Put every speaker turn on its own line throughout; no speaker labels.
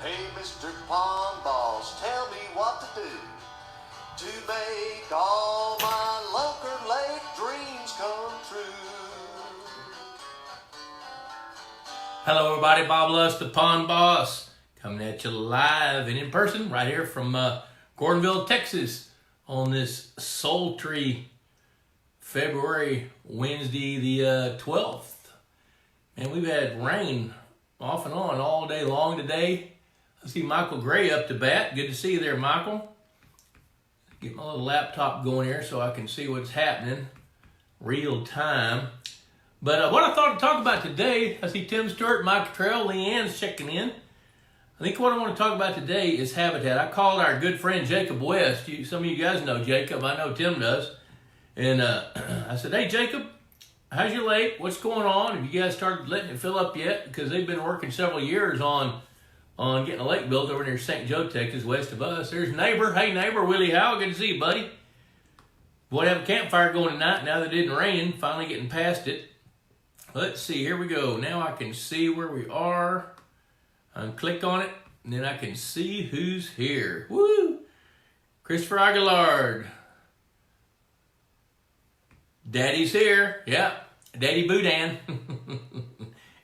Hey, Mr. Pond Boss, tell me what to do to make all my Lunker Lake dreams come true.
Hello everybody, Bob Lusk, the Pond Boss, coming at you live and in person right here from Gordonville, Texas on this sultry February Wednesday the 12th. And we've had rain off and on all day long today. I see Michael Gray up to bat. Good to see you there, Michael. Get my little laptop going here so I can see what's happening real time. But what I thought to talk about today, I see Tim Stewart, Mike Trail, Leanne's checking in. I think what I want to talk about today is habitat. I called our good friend Jacob West. Some of you guys know Jacob. I know Tim does. And I said, hey, Jacob, how's your lake? What's going on? Have you guys started letting it fill up yet? Because they've been working several years on getting a lake built over near St. Joe, Texas, west of us. There's neighbor. Hey, neighbor, Willie Howe. Good to see you, buddy. Boy, have a campfire going tonight now that it didn't rain. Finally getting past it. Let's see. Here we go. Now I can see where we are. I can click on it, and then I can see who's here. Woo! Christopher Aguilard. Daddy's here. Yeah. Daddy Boudin.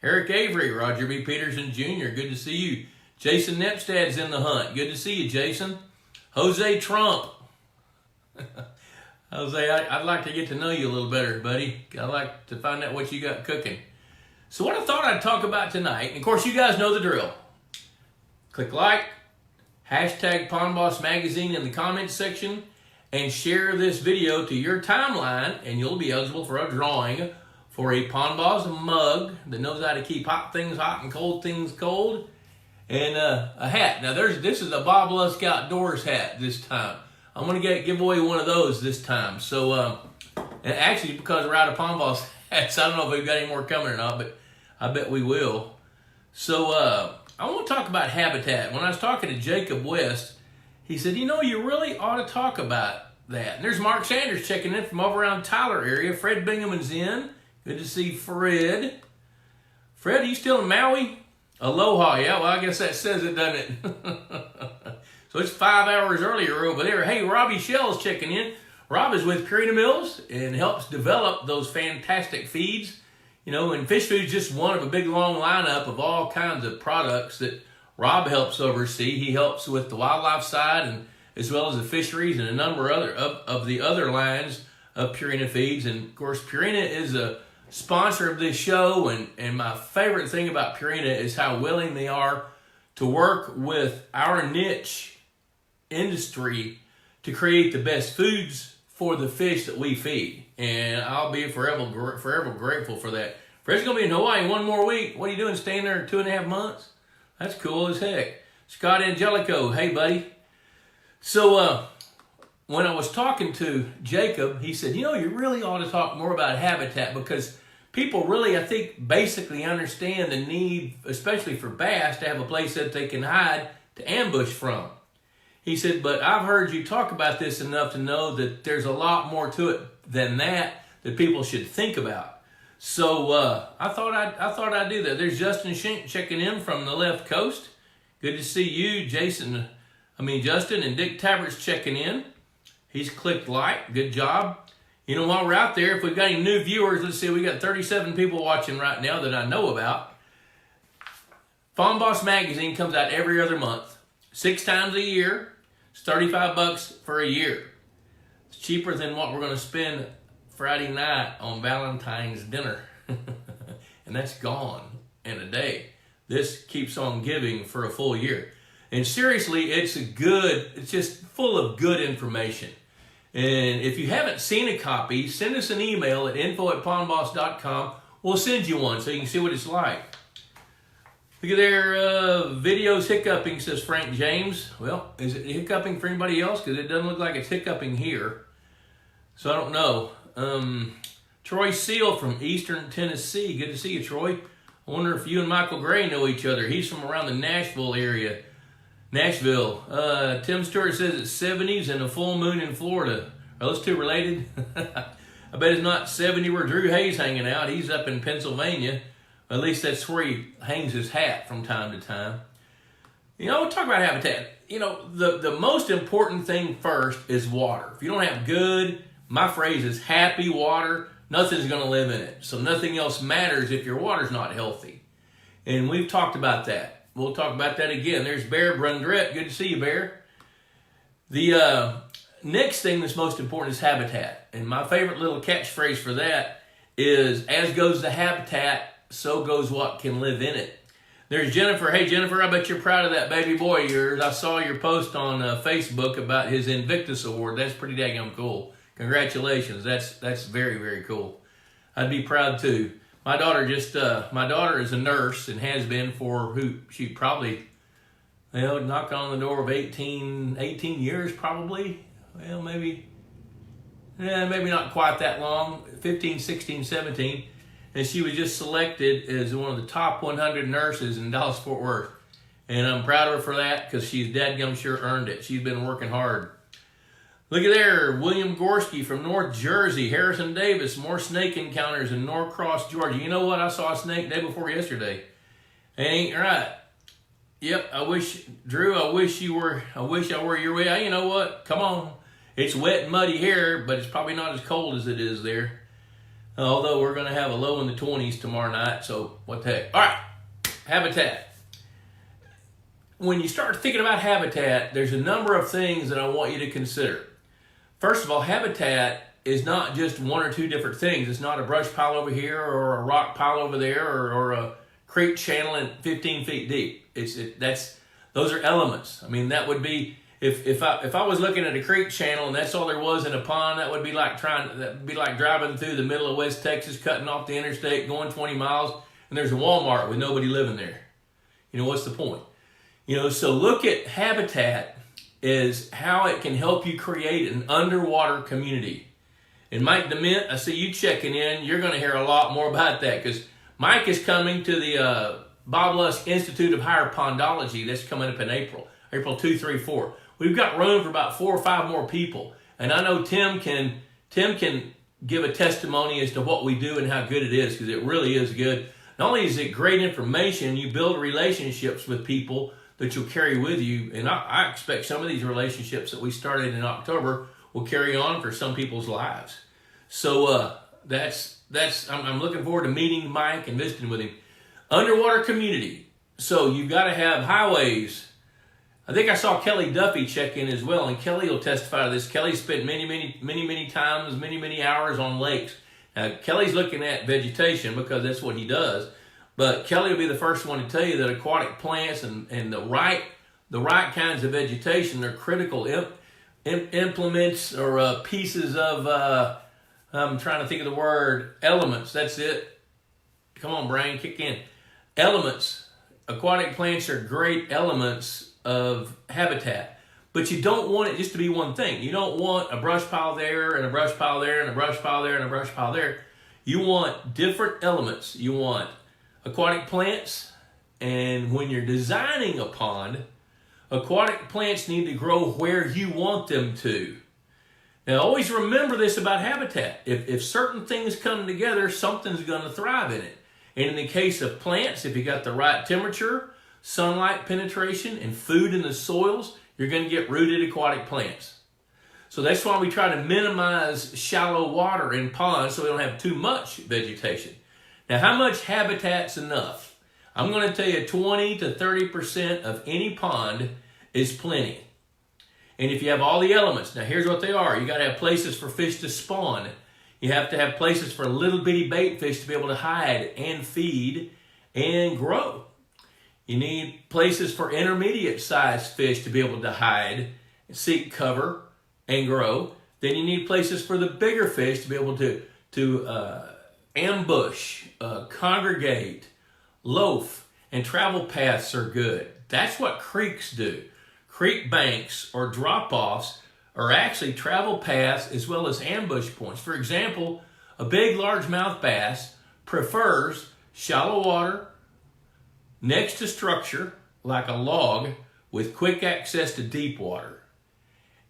Eric Avery. Roger B. Peterson Jr. Good to see you. Jason Nepstad's in the hunt. Good to see you, Jason. Jose Trump. Jose, I'd like to get to know you a little better, buddy. I'd like to find out what you got cooking. So what I thought I'd talk about tonight, and of course you guys know the drill. Click like, hashtag Pond Boss Magazine in the comments section, and share this video to your timeline, and you'll be eligible for a drawing for a Pond Boss mug that knows how to keep hot things hot and cold things cold, and a hat. Now this is a Bob Lusk Outdoors hat this time. I'm going to give away one of those this time. So, and actually because we're out of Pond Boss hats, I don't know if we've got any more coming or not, but I bet we will. So I want to talk about habitat. When I was talking to Jacob West, he said, you know, you really ought to talk about that. And there's Mark Sanders checking in from over around Tyler area. Fred Bingham's in. Good to see Fred. Fred, are you still in Maui? Aloha, yeah, well, I guess that says it, doesn't it? So it's 5 hours earlier over there. Hey, Robbie Shell's checking in. Rob is with Purina Mills and helps develop those fantastic feeds. You know, and fish food is just one of a big, long lineup of all kinds of products that Rob helps oversee. He helps with the wildlife side and as well as the fisheries and a number of the other lines of Purina feeds. And, of course, Purina is a sponsor of this show, and my favorite thing about Purina is how willing they are to work with our niche industry to create the best foods for the fish that we feed. And I'll be forever grateful for that. Fred's going to be in Hawaii one more week. What are you doing, staying there 2.5 months? That's cool as heck. Scott Angelico, hey, buddy. So, when I was talking to Jacob, he said, you know, you really ought to talk more about habitat because people really, I think, basically understand the need, especially for bass, to have a place that they can hide to ambush from. He said, but I've heard you talk about this enough to know that there's a lot more to it than that people should think about. So I thought I'd do that. There's Justin Schenck checking in from the left coast. Good to see you, Justin and Dick Tabert's checking in. He's clicked like. Good job. You know, while we're out there, if we've got any new viewers, let's see, we got 37 people watching right now that I know about. Pond Boss Magazine comes out every other month, 6 times a year. It's $35 for a year. It's cheaper than what we're going to spend Friday night on Valentine's dinner. And that's gone in a day. This keeps on giving for a full year. And seriously, it's just full of good information. And if you haven't seen a copy, send us an email at info@pondboss.com. We'll send you one so you can see what it's like. Look at their videos hiccuping, says Frank James. Well, is it hiccuping for anybody else? Because it doesn't look like it's hiccuping here. So I don't know. Troy Seal from Eastern Tennessee. Good to see you, Troy. I wonder if you and Michael Gray know each other. He's from around the Nashville area. Nashville. Tim Stewart says it's 70s and a full moon in Florida. Are those two related? I bet it's not 70 where Drew Hayes hanging out. He's up in Pennsylvania. At least that's where he hangs his hat from time to time. We'll talk about habitat. The most important thing first is water. If you don't have good, my phrase is happy water, nothing's going to live in it. So nothing else matters if your water's not healthy. And we've talked about that. We'll talk about that again. There's Bear Brundrett. Good to see you, Bear. The next thing that's most important is habitat. And my favorite little catchphrase for that is, as goes the habitat, so goes what can live in it. There's Jennifer. Hey, Jennifer, I bet you're proud of that baby boy of yours. I saw your post on Facebook about his Invictus Award. That's pretty daggone cool. Congratulations. That's very, very cool. I'd be proud too. My daughter is a nurse and has been for she probably, knocked on the door of 18 years probably. Well, maybe not quite that long, 15, 16, 17. And she was just selected as one of the top 100 nurses in Dallas-Fort Worth. And I'm proud of her for that because she's dadgum sure earned it. She's been working hard. Look at there, William Gorski from North Jersey, Harrison Davis, more snake encounters in Norcross, Georgia. You know what? I saw a snake day before yesterday. Ain't right. Yep, Drew, I wish I were your way. You know what? Come on. It's wet and muddy here, but it's probably not as cold as it is there. Although we're going to have a low in the 20s tomorrow night, so what the heck. All right, habitat. When you start thinking about habitat, there's a number of things that I want you to consider. First of all, habitat is not just one or two different things. It's not a brush pile over here or a rock pile over there or a creek channel in 15 feet deep. Those are elements. I mean, that would be, if I was looking at a creek channel and that's all there was in a pond, that would be like driving through the middle of West Texas, cutting off the interstate, going 20 miles, and there's a Walmart with nobody living there. What's the point? So look at habitat as how it can help you create an underwater community. And Mike DeMint, I see you checking in. You're going to hear a lot more about that because Mike is coming to the Bob Lusk Institute of Higher Pondology. That's coming up in April 2, 3, 4. We've got room for about 4 or 5 more people. And I know Tim can give a testimony as to what we do and how good it is because it really is good. Not only is it great information, you build relationships with people that you'll carry with you. And I expect some of these relationships that we started in October will carry on for some people's lives. So I'm looking forward to meeting Mike and visiting with him. Underwater community. So you've got to have highways. I think I saw Kelly Duffy check in as well, and Kelly will testify to this. Kelly spent many times, many hours on lakes. Now, Kelly's looking at vegetation because that's what he does. But Kelly will be the first one to tell you that aquatic plants and the right kinds of vegetation are critical implements or pieces of, I'm trying to think of the word, elements. That's it. Come on, brain, kick in. Elements. Aquatic plants are great elements of habitat. But you don't want it just to be one thing. You don't want a brush pile there and a brush pile there and a brush pile there and a brush pile there. You want different elements. You want aquatic plants, and when you're designing a pond, aquatic plants need to grow where you want them to. Now, always remember this about habitat. If certain things come together, something's going to thrive in it. And in the case of plants, if you got the right temperature, sunlight penetration, and food in the soils, you're going to get rooted aquatic plants. So that's why we try to minimize shallow water in ponds so we don't have too much vegetation. Now, how much habitat's enough? I'm going to tell you 20 to 30% of any pond is plenty. And if you have all the elements, now here's what they are. You got to have places for fish to spawn. You have to have places for little bitty bait fish to be able to hide and feed and grow. You need places for intermediate sized fish to be able to hide, seek cover, and grow. Then you need places for the bigger fish to be able to ambush, congregate, loaf, and travel paths are good. That's what creeks do. Creek banks or drop-offs are actually travel paths as well as ambush points. For example, a big largemouth bass prefers shallow water next to structure like a log with quick access to deep water.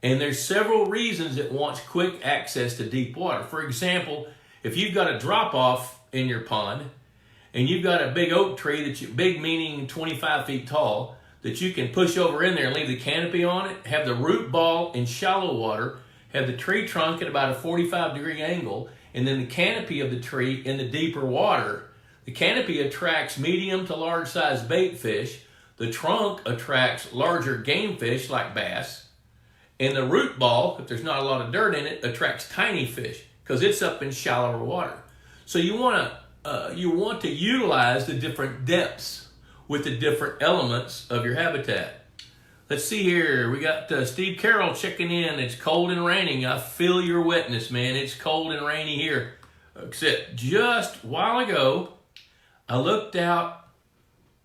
And there's several reasons it wants quick access to deep water. For example, if you've got a drop-off in your pond and you've got a big oak tree, big meaning 25 feet tall, that you can push over in there and leave the canopy on it, have the root ball in shallow water, have the tree trunk at about a 45-degree angle, and then the canopy of the tree in the deeper water. The canopy attracts medium to large size bait fish. The trunk attracts larger game fish like bass. And the root ball, if there's not a lot of dirt in it, attracts tiny fish because it's up in shallower water. So you want to utilize the different depths with the different elements of your habitat. Let's see here. We got Steve Carroll checking in. It's cold and raining. I feel your wetness, man. It's cold and rainy here. Except just a while ago, I looked out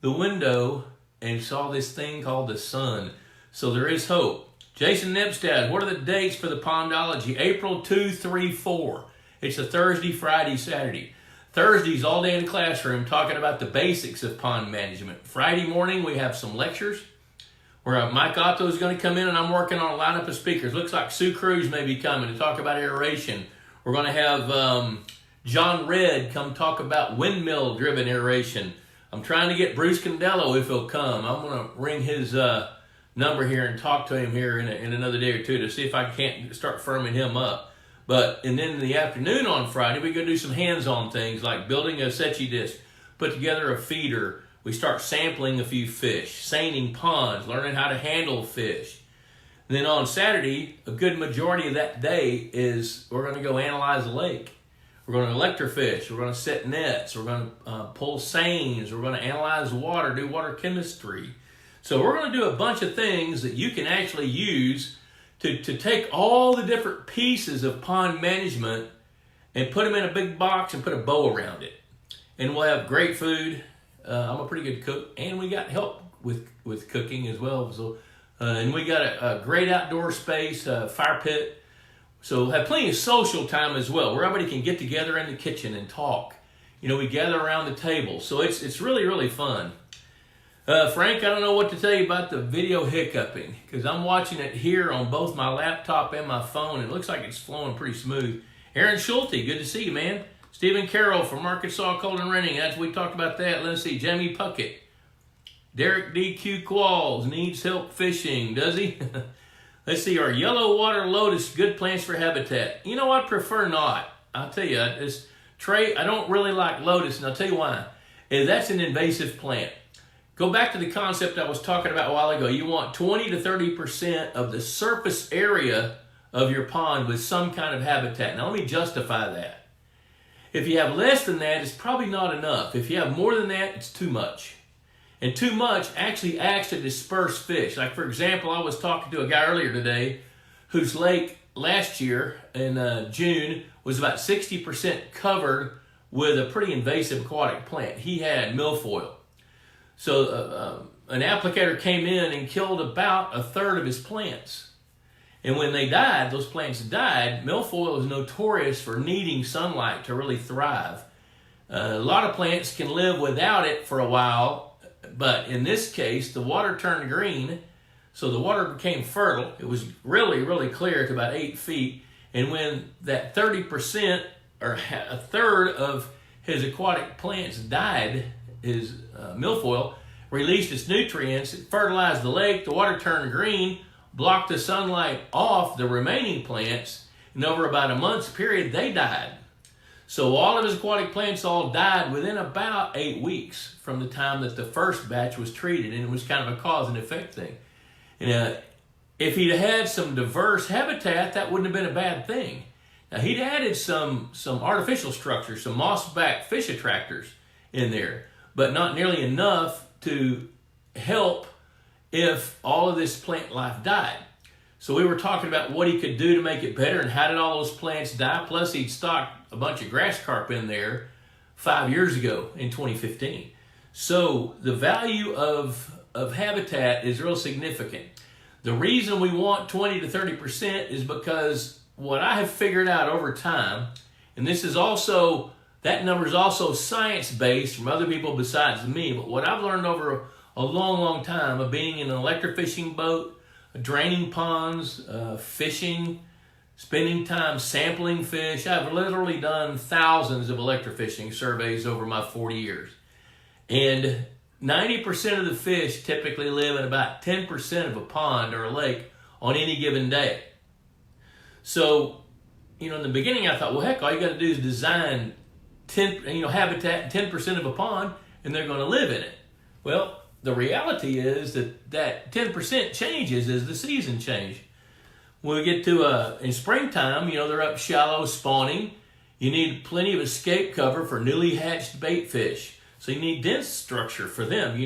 the window and saw this thing called the sun. So there is hope. Jason Nebstad, what are the dates for the Pondology? April 2, 3, 4. It's a Thursday, Friday, Saturday. Thursday's all day in the classroom talking about the basics of pond management. Friday morning, we have some lectures where Mike Otto is going to come in, and I'm working on a lineup of speakers. Looks like Sue Cruz may be coming to talk about aeration. We're going to have John Redd come talk about windmill-driven aeration. I'm trying to get Bruce Condello if he'll come. I'm going to ring his number here and talk to him here in another day or two to see if I can't start firming him up. And then in the afternoon on Friday, we're going to do some hands-on things like building a Secchi disc, put together a feeder. We start sampling a few fish, seining ponds, learning how to handle fish. And then on Saturday, a good majority of that day is we're going to go analyze the lake. We're going to electrofish. We're going to set nets. We're going to pull seines. We're going to analyze water, do water chemistry. So we're going to do a bunch of things that you can actually use to take all the different pieces of pond management and put them in a big box and put a bow around it. And we'll have great food. I'm a pretty good cook, and we got help with cooking as well. So, and we got a great outdoor space, fire pit. So we'll have plenty of social time as well, where everybody can get together in the kitchen and talk. You know, we gather around the table. So it's really, really fun. Frank, I don't know what to tell you about the video hiccuping, because I'm watching it here on both my laptop and my phone. It looks like it's flowing pretty smooth. Aaron Schulte, good to see you, man. Stephen Carroll from Arkansas Cold and Renting. As we talked about that, let's see. Jamie Puckett. Derek D.Q. Qualls needs help fishing, does he? Let's see. Are yellow water lotus good plants for habitat? You know, I prefer not. I'll tell you, Trey, I don't really like lotus, and I'll tell you why. That's an invasive plant. Go back to the concept I was talking about a while ago. You want 20 to 30% of the surface area of your pond with some kind of habitat. Now, let me justify that. If you have less than that, it's probably not enough. If you have more than that, it's too much. And too much actually acts to disperse fish. Like, for example, I was talking to a guy earlier today whose lake last year in June was about 60% covered with a pretty invasive aquatic plant. He had milfoil. So an applicator came in and killed about a third of his plants. And when they died, those plants died. Milfoil is notorious for needing sunlight to really thrive. A lot of plants can live without it for a while, but in this case, the water turned green, so the water became fertile. It was really, really clear to about 8 feet. And when that 30% or a third of his aquatic plants died, his milfoil released its nutrients, it fertilized the lake, the water turned green, blocked the sunlight off the remaining plants, and over about a month's period, they died. So all of his aquatic plants all died within about 8 weeks from the time that the first batch was treated, and it was kind of a cause and effect thing. And if he'd had some diverse habitat, that wouldn't have been a bad thing. Now, he'd added some artificial structures, some moss-back fish attractors in there, but not nearly enough to help if all of this plant life died. So we were talking about what he could do to make it better and how did all those plants die. Plus he'd stocked a bunch of grass carp in there 5 years ago in 2015. So the value of habitat is real significant. The reason we want 20 to 30% is because what I have figured out over time, and this is also, that number is also science-based from other people besides me, but what I've learned over a long, long time of being in an electrofishing boat, draining ponds, fishing, spending time sampling fish. I've literally done thousands of electrofishing surveys over my 40 years. And 90% of the fish typically live in about 10% of a pond or a lake on any given day. So, in the beginning I thought, well, heck, all you got to do is design habitat in 10% of a pond and they're going to live in it. Well, the reality is that 10% changes as the season changes. When we get to in springtime, they're up shallow spawning. You need plenty of escape cover for newly hatched baitfish. So you need dense structure for them.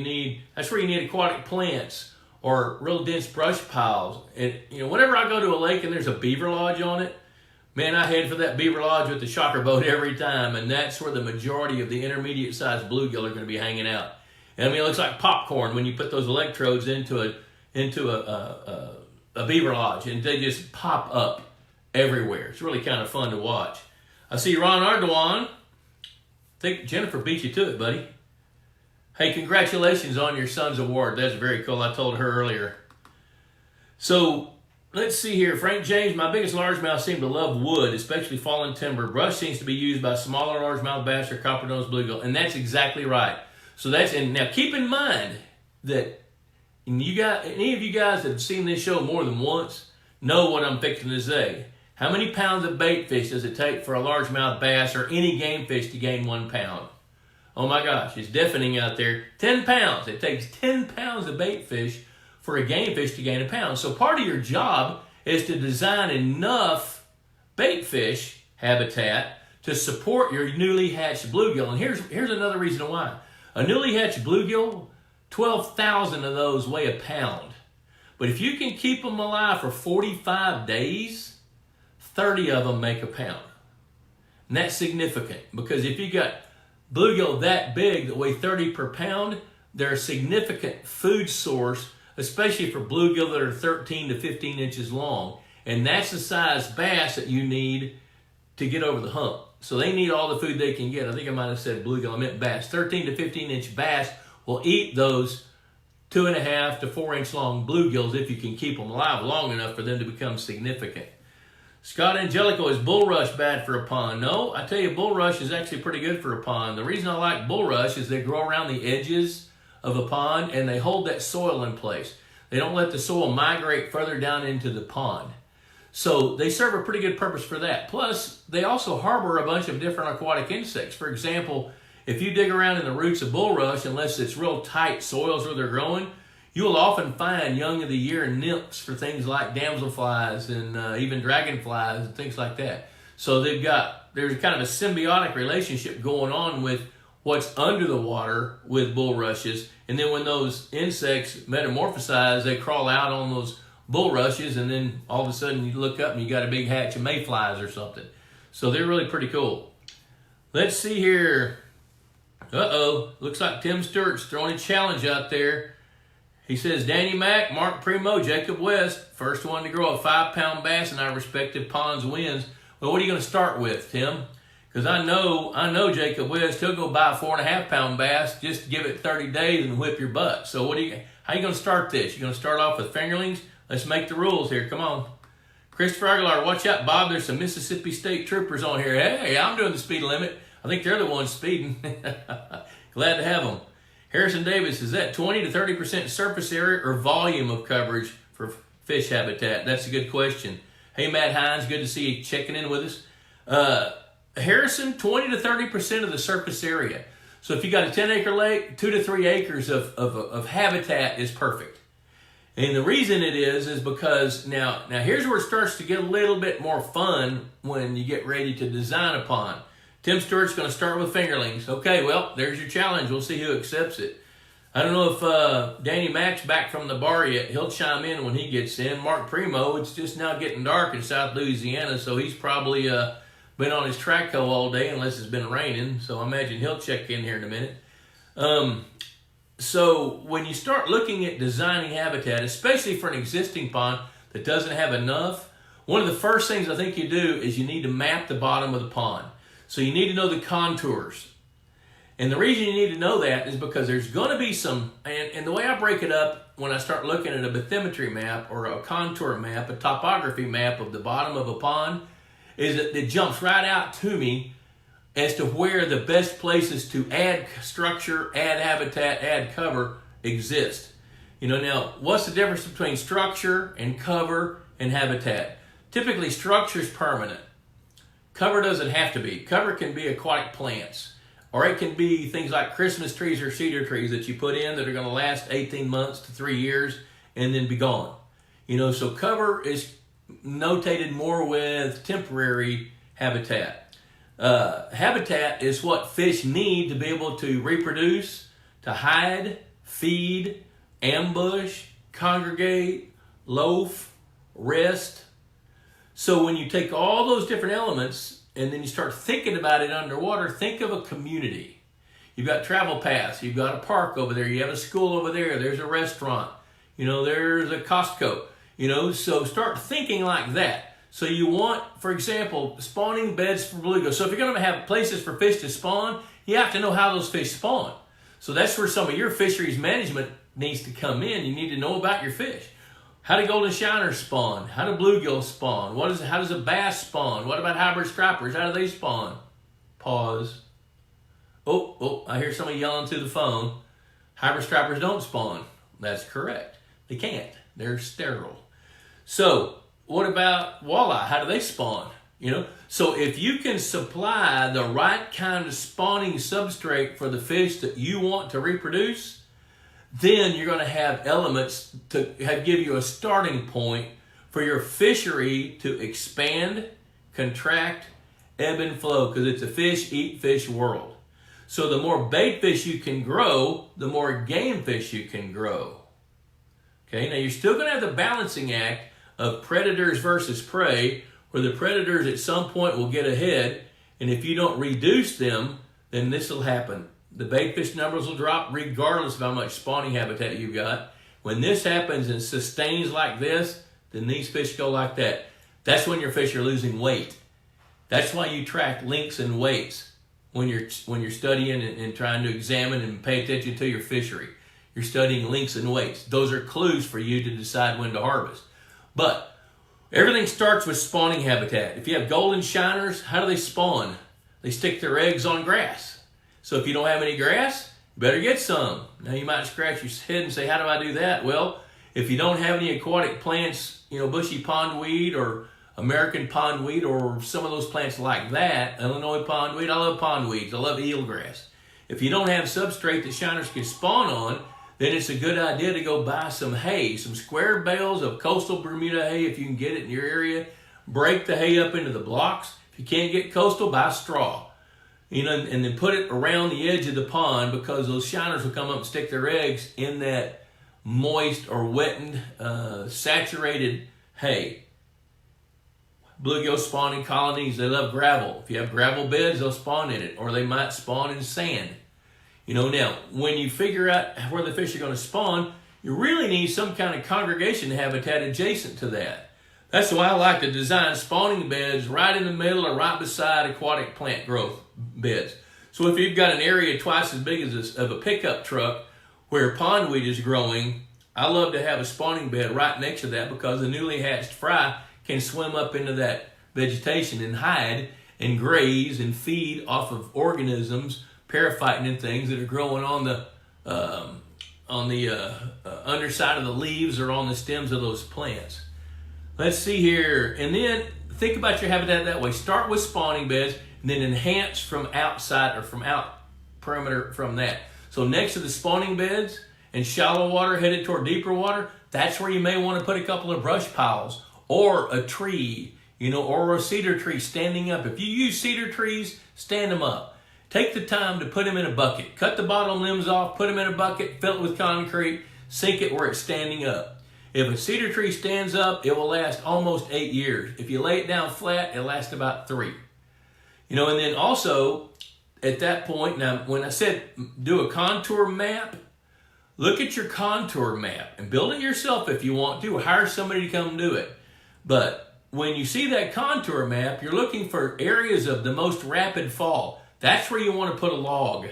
That's where you need aquatic plants or real dense brush piles. And whenever I go to a lake and there's a beaver lodge on it, man, I head for that beaver lodge with the shocker boat every time. And that's where the majority of the intermediate sized bluegill are going to be hanging out. And it looks like popcorn when you put those electrodes into a beaver lodge, and they just pop up everywhere. It's really kind of fun to watch. I see Ron Ardoin. I think Jennifer beat you to it, buddy. Hey, congratulations on your son's award. That's very cool. I told her earlier. So, let's see here. Frank James, my biggest largemouth seem to love wood, especially fallen timber. Brush seems to be used by smaller largemouth bass or copper nose bluegill, and that's exactly right. So now keep in mind that any of you guys that have seen this show more than once know what I'm fixing to say. How many pounds of bait fish does it take for a largemouth bass or any game fish to gain 1 pound? Oh my gosh, it's deafening out there. 10 pounds. It takes 10 pounds of bait fish for a game fish to gain 1 pound. So part of your job is to design enough bait fish habitat to support your newly hatched bluegill. And here's another reason why. A newly hatched bluegill, 12,000 of those weigh 1 pound. But if you can keep them alive for 45 days, 30 of them make 1 pound. And that's significant because if you got bluegill that big that weigh 30 per pound, they're a significant food source, especially for bluegill that are 13 to 15 inches long. And that's the size bass that you need to get over the hump. So they need all the food they can get. I think I might have said bluegill, I meant bass. 13 to 15 inch bass will eat those 2.5 to 4 inch long bluegills if you can keep them alive long enough for them to become significant. Scott Angelico, is bulrush bad for a pond? No, I tell you, bulrush is actually pretty good for a pond. The reason I like bulrush is they grow around the edges of a pond and they hold that soil in place. They don't let the soil migrate further down into the pond. So they serve a pretty good purpose for that. Plus, they also harbor a bunch of different aquatic insects. For example, if you dig around in the roots of bulrush, unless it's real tight soils where they're growing, you will often find young of the year nymphs for things like damselflies and even dragonflies and things like that. So there's kind of a symbiotic relationship going on with what's under the water with bulrushes. And then when those insects metamorphosize, they crawl out on those bulrushes, and then all of a sudden you look up and you got a big hatch of mayflies or something. So they're really pretty cool. Let's see here. Looks like Tim Stewart's throwing a challenge out there. He says, Danny Mack, Mark Primo, Jacob West, first one to grow a 5-pound bass in our respective ponds wins. Well, what are you going to start with, Tim? Because I know Jacob West, he'll go buy a 4.5-pound bass, just give it 30 days and whip your butt. So how are you going to start this? You're going to start off with fingerlings? Let's make the rules here. Come on. Christopher Aguilar, watch out, Bob. There's some Mississippi State troopers on here. Hey, I'm doing the speed limit. I think they're the ones speeding. Glad to have them. Harrison Davis, is that 20 to 30% surface area or volume of coverage for fish habitat? That's a good question. Hey, Matt Hines, good to see you checking in with us. Harrison, 20 to 30% of the surface area. So if you got a 10-acre lake, 2 to 3 acres of habitat is perfect. And the reason it is because now here's where it starts to get a little bit more fun when you get ready to design a pond. Tim Stewart's going to start with fingerlings. Okay, well, there's your challenge. We'll see who accepts it. I don't know if Danny Mack's back from the bar yet. He'll chime in when he gets in. Mark Primo, it's just now getting dark in South Louisiana, so he's probably been on his track hoe all day unless it's been raining. So I imagine he'll check in here in a minute. So when you start looking at designing habitat, especially for an existing pond that doesn't have enough, one of the first things I think you do is you need to map the bottom of the pond. So you need to know the contours. And the reason you need to know that is because there's going to be some, and the way I break it up when I start looking at a bathymetry map or a contour map, a topography map of the bottom of a pond, is that it jumps right out to me as to where the best places to add structure, add habitat, add cover exist. Now, what's the difference between structure and cover and habitat? Typically, structure is permanent. Cover doesn't have to be. Cover can be aquatic plants, or it can be things like Christmas trees or cedar trees that you put in that are going to last 18 months to 3 years and then be gone. So cover is notated more with temporary habitat. Habitat is what fish need to be able to reproduce, to hide, feed, ambush, congregate, loaf, rest. So when you take all those different elements and then you start thinking about it underwater, think of a community. You've got travel paths, you've got a park over there, you have a school over there, there's a restaurant, there's a Costco, so start thinking like that. So you want, for example, spawning beds for bluegill. So if you're going to have places for fish to spawn, you have to know how those fish spawn. So that's where some of your fisheries management needs to come in. You need to know about your fish. How do golden shiners spawn? How do bluegill spawn? How does a bass spawn? What about hybrid stripers? How do they spawn? Pause. Oh, I hear somebody yelling through the phone. Hybrid stripers don't spawn. That's correct. They can't. They're sterile. So what about walleye? How do they spawn? So if you can supply the right kind of spawning substrate for the fish that you want to reproduce, then you're going to have elements to give you a starting point for your fishery to expand, contract, ebb and flow, because it's a fish eat fish world. So the more bait fish you can grow, the more game fish you can grow. Okay, now you're still going to have the balancing act of predators versus prey, where the predators at some point will get ahead, and if you don't reduce them, then this will happen. The baitfish numbers will drop regardless of how much spawning habitat you've got. When this happens and sustains like this, then these fish go like that. That's when your fish are losing weight. That's why you track lengths and weights when you're studying and trying to examine and pay attention to your fishery. You're studying lengths and weights. Those are clues for you to decide when to harvest. But everything starts with spawning habitat. If you have golden shiners, how do they spawn? They stick their eggs on grass. So if you don't have any grass, you better get some. Now you might scratch your head and say, how do I do that? Well, if you don't have any aquatic plants, bushy pondweed or American pondweed or some of those plants like that, Illinois pondweed, I love pondweeds, I love eelgrass. If you don't have substrate that shiners can spawn on, then it's a good idea to go buy some hay, some square bales of coastal Bermuda hay if you can get it in your area. Break the hay up into the blocks. If you can't get coastal, buy straw. And then put it around the edge of the pond, because those shiners will come up and stick their eggs in that moist or wettened, saturated hay. Bluegill spawning colonies, they love gravel. If you have gravel beds, they'll spawn in it, or they might spawn in sand. Now, when you figure out where the fish are going to spawn, you really need some kind of congregation habitat adjacent to that. That's why I like to design spawning beds right in the middle or right beside aquatic plant growth beds. So if you've got an area twice as big as of a pickup truck where pondweed is growing, I love to have a spawning bed right next to that, because the newly hatched fry can swim up into that vegetation and hide and graze and feed off of organisms, paraphyting and things that are growing on the underside of the leaves or on the stems of those plants. Let's see here. And then think about your habitat that way. Start with spawning beds and then enhance from outside or from out perimeter from that. So next to the spawning beds and shallow water headed toward deeper water, that's where you may want to put a couple of brush piles or a tree, or a cedar tree standing up. If you use cedar trees, stand them up. Take the time to put them in a bucket. Cut the bottom limbs off, put them in a bucket, fill it with concrete, sink it where it's standing up. If a cedar tree stands up, it will last almost 8 years. If you lay it down flat, it'll last about 3. And then also, at that point, now when I said do a contour map, look at your contour map and build it yourself if you want to, or hire somebody to come do it. But when you see that contour map, you're looking for areas of the most rapid fall. That's where you want to put a log.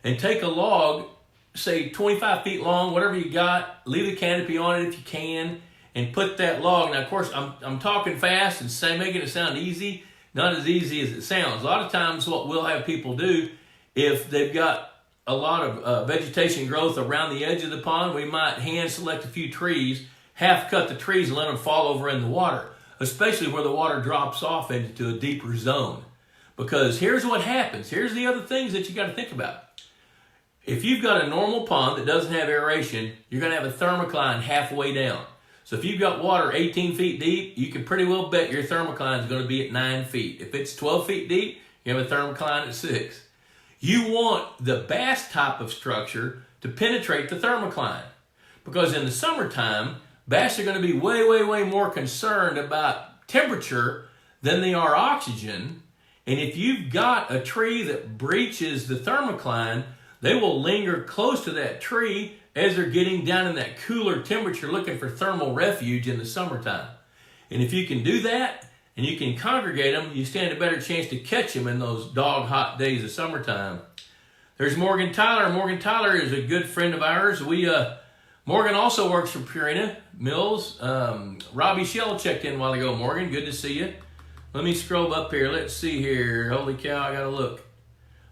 And take a log, say 25 feet long, whatever you got, leave the canopy on it if you can, and put that log. Now, of course, I'm talking fast and making it sound easy. not as easy as it sounds. A lot of times what we'll have people do, if they've got a lot of vegetation growth around the edge of the pond, we might hand select a few trees, half cut the trees and let them fall over in the water, especially where the water drops off into a deeper zone. Because here's what happens. Here's the other things that you got to think about. If you've got a normal pond that doesn't have aeration, you're going to have a thermocline halfway down. So if you've got water 18 feet deep, you can pretty well bet your thermocline is going to be at 9 feet. If it's 12 feet deep, you have a thermocline at 6. You want the bass type of structure to penetrate the thermocline. Because in the summertime, bass are going to be way, way, way more concerned about temperature than they are oxygen. And if you've got a tree that breaches the thermocline, they will linger close to that tree as they're getting down in that cooler temperature looking for thermal refuge in the summertime. And if you can do that and you can congregate them, you stand a better chance to catch them in those dog hot days of summertime. There's Morgan Tyler. Morgan Tyler is a good friend of ours. Morgan also works for Purina Mills. Robbie Shell checked in a while ago. Morgan, good to see you. Let me scroll up here. Let's see here. Holy cow, I got to look.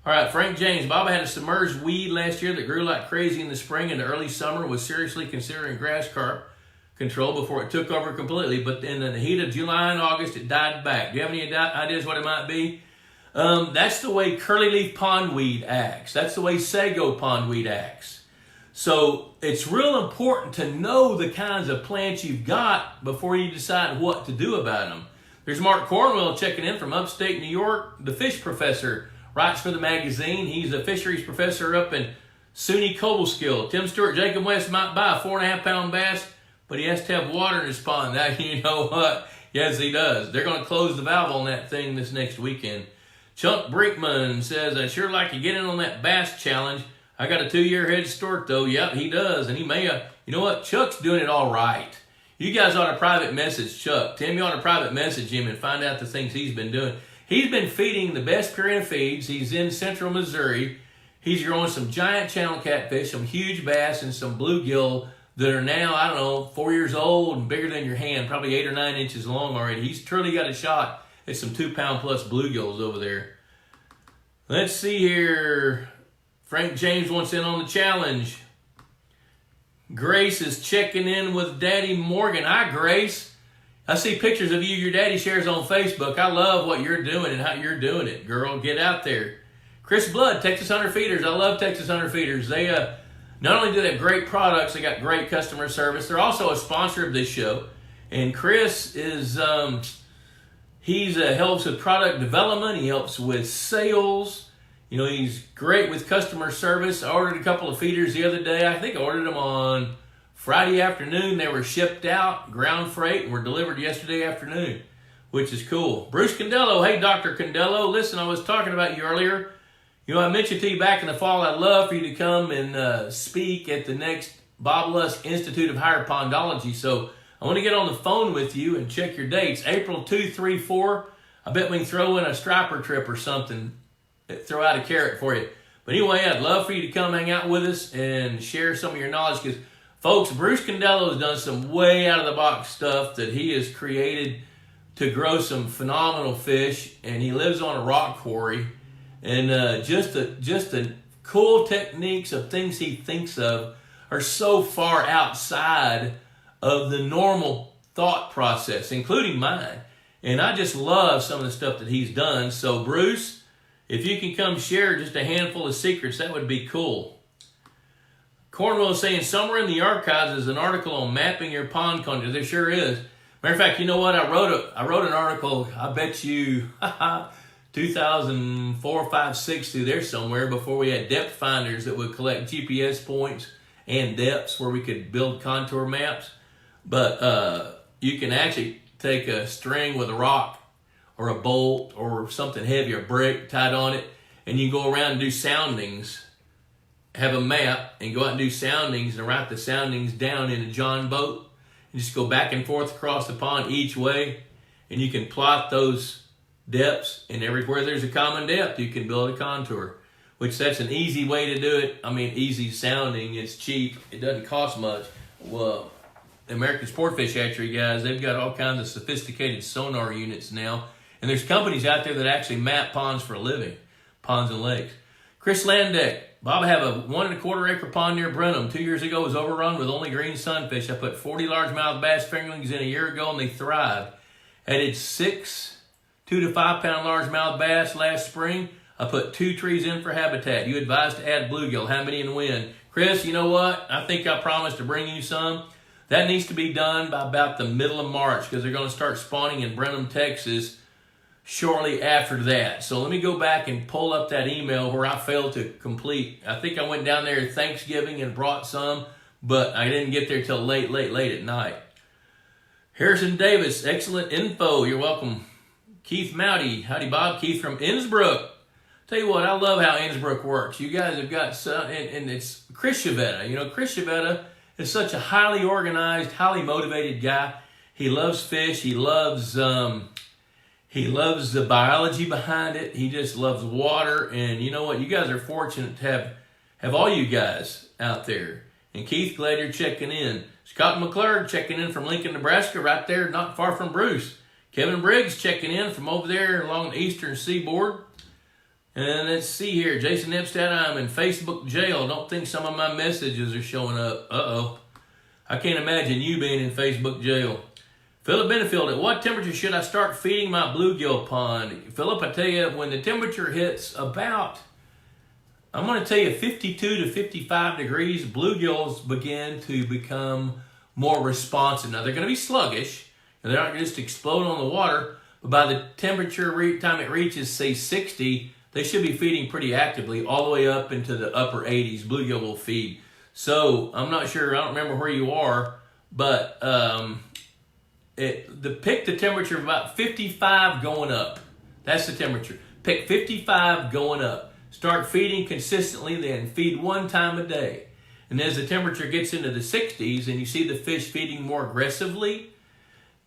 All right, Frank James. Baba had a submerged weed last year that grew like crazy in the spring and the early summer, was seriously considering grass carp control before it took over completely. But in the heat of July and August, it died back. Do you have any ideas what it might be? That's the way curly leaf pondweed acts. That's the way sago pondweed acts. So it's real important to know the kinds of plants you've got before you decide what to do about them. There's Mark Cornwell checking in from upstate New York. The fish professor writes for the magazine. He's a fisheries professor up in SUNY Cobleskill. Tim Stewart, Jacob West might buy a 4.5 pound bass, but he has to have water in his pond. Now, you know what? Yes, he does. They're going to close the valve on that thing this next weekend. Chuck Brinkman says, I sure like to get in on that bass challenge. I got a 2-year head start, though. Yep, he does. And he may have, you know what? Chuck's doing it all right. You guys ought to private message Chuck. Tim, you ought to private message him and find out the things he's been doing. He's been feeding the best Purina feeds. He's in central Missouri. He's growing some giant channel catfish, some huge bass, and some bluegill that are now, I don't know, 4 years old and bigger than your hand, probably 8 or 9 inches long already. He's truly got a shot at some 2-pound plus bluegills over there. Let's see here. Frank James wants in on the challenge. Grace is checking in with Daddy Morgan. Hi, Grace. I see pictures of you your daddy shares on Facebook. I love what you're doing and how you're doing it, girl. Get out there. Chris Blood, Texas Hunter Feeders. I love Texas Hunter Feeders. They not only do they have great products, they got great customer service. They're also a sponsor of this show. And Chris is, he helps with product development. He helps with sales. You know, he's great with customer service. I ordered a couple of feeders the other day. I think I ordered them on Friday afternoon. They were shipped out, ground freight, and were delivered yesterday afternoon, which is cool. Bruce Condello. Hey, Dr. Condello. Listen, I was talking about you earlier. You know, I mentioned to you back in the fall, I'd love for you to come and speak at the next Bob Lusk Institute of Higher Pondology. So I want to get on the phone with you and check your dates. April 2, 3, 4. I bet we can throw in a striper trip or something. Throw out a carrot for you. But anyway, I'd love for you to come hang out with us and share some of your knowledge because, folks, Bruce Condello has done some way out-of-the-box stuff that he has created to grow some phenomenal fish, and he lives on a rock quarry. And just the cool techniques of things he thinks of are so far outside of the normal thought process, including mine. And I just love some of the stuff that he's done. So, Bruce, if you can come share just a handful of secrets, that would be cool. Cornwell is saying somewhere in the archives is an article on mapping your pond contours. There sure is. Matter of fact, you know what? I wrote an article, I bet you, 2004, 5, 6 through there somewhere before we had depth finders that would collect GPS points and depths where we could build contour maps. But you can actually take a string with a rock or a bolt or something heavy, a brick tied on it, and you go around and do soundings, have a map, and go out and do soundings and write the soundings down in a John boat, and just go back and forth across the pond each way, and you can plot those depths, and everywhere there's a common depth, you can build a contour, which that's an easy way to do it. I mean, easy sounding, it's cheap, it doesn't cost much. Well, the American Sportfish Hatchery guys, they've got all kinds of sophisticated sonar units now. And there's companies out there that actually map ponds for a living, ponds and lakes. Chris Landeck, Bob, I have a 1 1/4 acre pond near Brenham. 2 years ago it was overrun with only green sunfish. I put 40 largemouth bass fingerlings in a year ago and they thrived. Added 6 2 to 5 pound largemouth bass last spring. I put 2 trees in for habitat. You advised to add bluegill. How many and when? Chris, you know what? I think I promised to bring you some. That needs to be done by about the middle of March because they're going to start spawning in Brenham, Texas shortly after that. So let me go back and pull up that email where I failed to complete. I think I went down there at Thanksgiving and brought some, but I didn't get there till late at night. Harrison Davis, excellent info. You're welcome. Keith Mowdy, howdy Bob. Keith from Innsbruck. Tell you what, I love how Innsbruck works. You guys have got some, and it's Chris Chavetta. You know, Chris Chavetta is such a highly organized, highly motivated guy. He loves fish. He loves the biology behind it. He just loves water. And you know what? You guys are fortunate to have all you guys out there. And Keith, glad you're checking in. Scott McClurg checking in from Lincoln, Nebraska, right there, not far from Bruce. Kevin Briggs checking in from over there along the eastern seaboard. And let's see here. Jason Epstead, I'm in Facebook jail. Don't think some of my messages are showing up. Uh-oh. I can't imagine you being in Facebook jail. Philip Benefield, at what temperature should I start feeding my bluegill pond? Philip, I tell you, when the temperature hits about, I'm going to tell you 52 to 55 degrees, bluegills begin to become more responsive. Now, they're going to be sluggish, and they're not going to just explode on the water, but by the temperature time it reaches, say, 60, they should be feeding pretty actively all the way up into the upper 80s. Bluegill will feed. So I'm not sure, I don't remember where you are, but pick the temperature of about 55 going up. That's the temperature. Pick 55 going up. Start feeding consistently, then feed 1 time a day. And as the temperature gets into the 60s and you see the fish feeding more aggressively,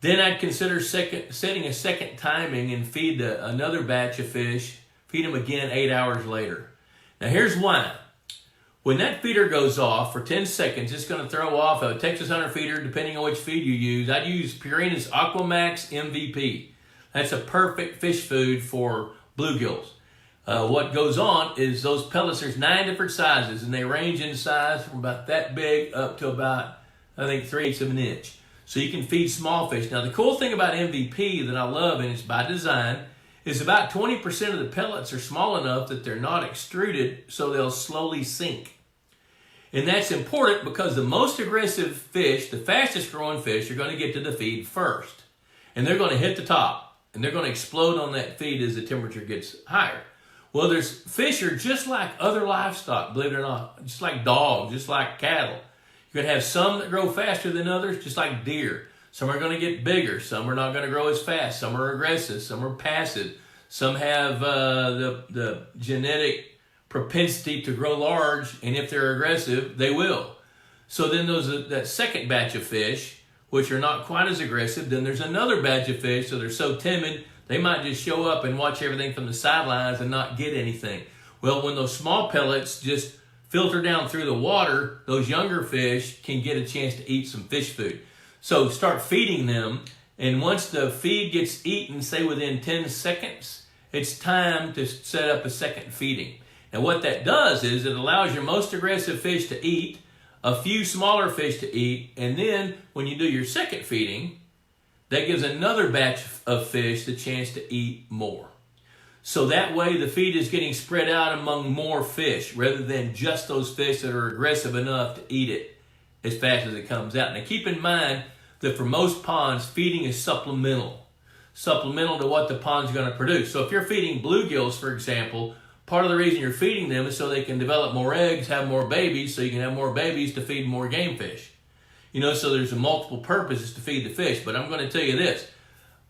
then I'd consider setting a second timing and feed another batch of fish. Feed them again 8 hours later. Now here's why. When that feeder goes off for 10 seconds, it's going to throw off a Texas Hunter feeder, depending on which feed you use. I'd use Purina's Aquamax MVP. That's a perfect fish food for bluegills. What goes on is those pellets, there's 9 different sizes, and they range in size from about that big up to about, I think, 3/8 of an inch. So you can feed small fish. Now the cool thing about MVP that I love, and it's by design, is about 20% of the pellets are small enough that they're not extruded, so they'll slowly sink. And that's important because the most aggressive fish, the fastest growing fish, are going to get to the feed first. And they're going to hit the top, and they're going to explode on that feed as the temperature gets higher. Well, fish are just like other livestock, believe it or not, just like dogs, just like cattle. You're going to have some that grow faster than others, just like deer. Some are going to get bigger. Some are not going to grow as fast. Some are aggressive. Some are passive. Some have the genetic propensity to grow large, and if they're aggressive, they will. So then that second batch of fish, which are not quite as aggressive, then there's another batch of fish, so they're so timid, they might just show up and watch everything from the sidelines and not get anything. Well, when those small pellets just filter down through the water, those younger fish can get a chance to eat some fish food. So start feeding them, and once the feed gets eaten, say within 10 seconds, it's time to set up a second feeding. And what that does is it allows your most aggressive fish to eat, a few smaller fish to eat, and then when you do your second feeding, that gives another batch of fish the chance to eat more. So that way the feed is getting spread out among more fish rather than just those fish that are aggressive enough to eat it as fast as it comes out. Now keep in mind that for most ponds, feeding is supplemental to what the pond's going to produce. So if you're feeding bluegills, for example, part of the reason you're feeding them is so they can develop more eggs, have more babies, so you can have more babies to feed more game fish. So there's a multiple purposes to feed the fish. But I'm going to tell you this,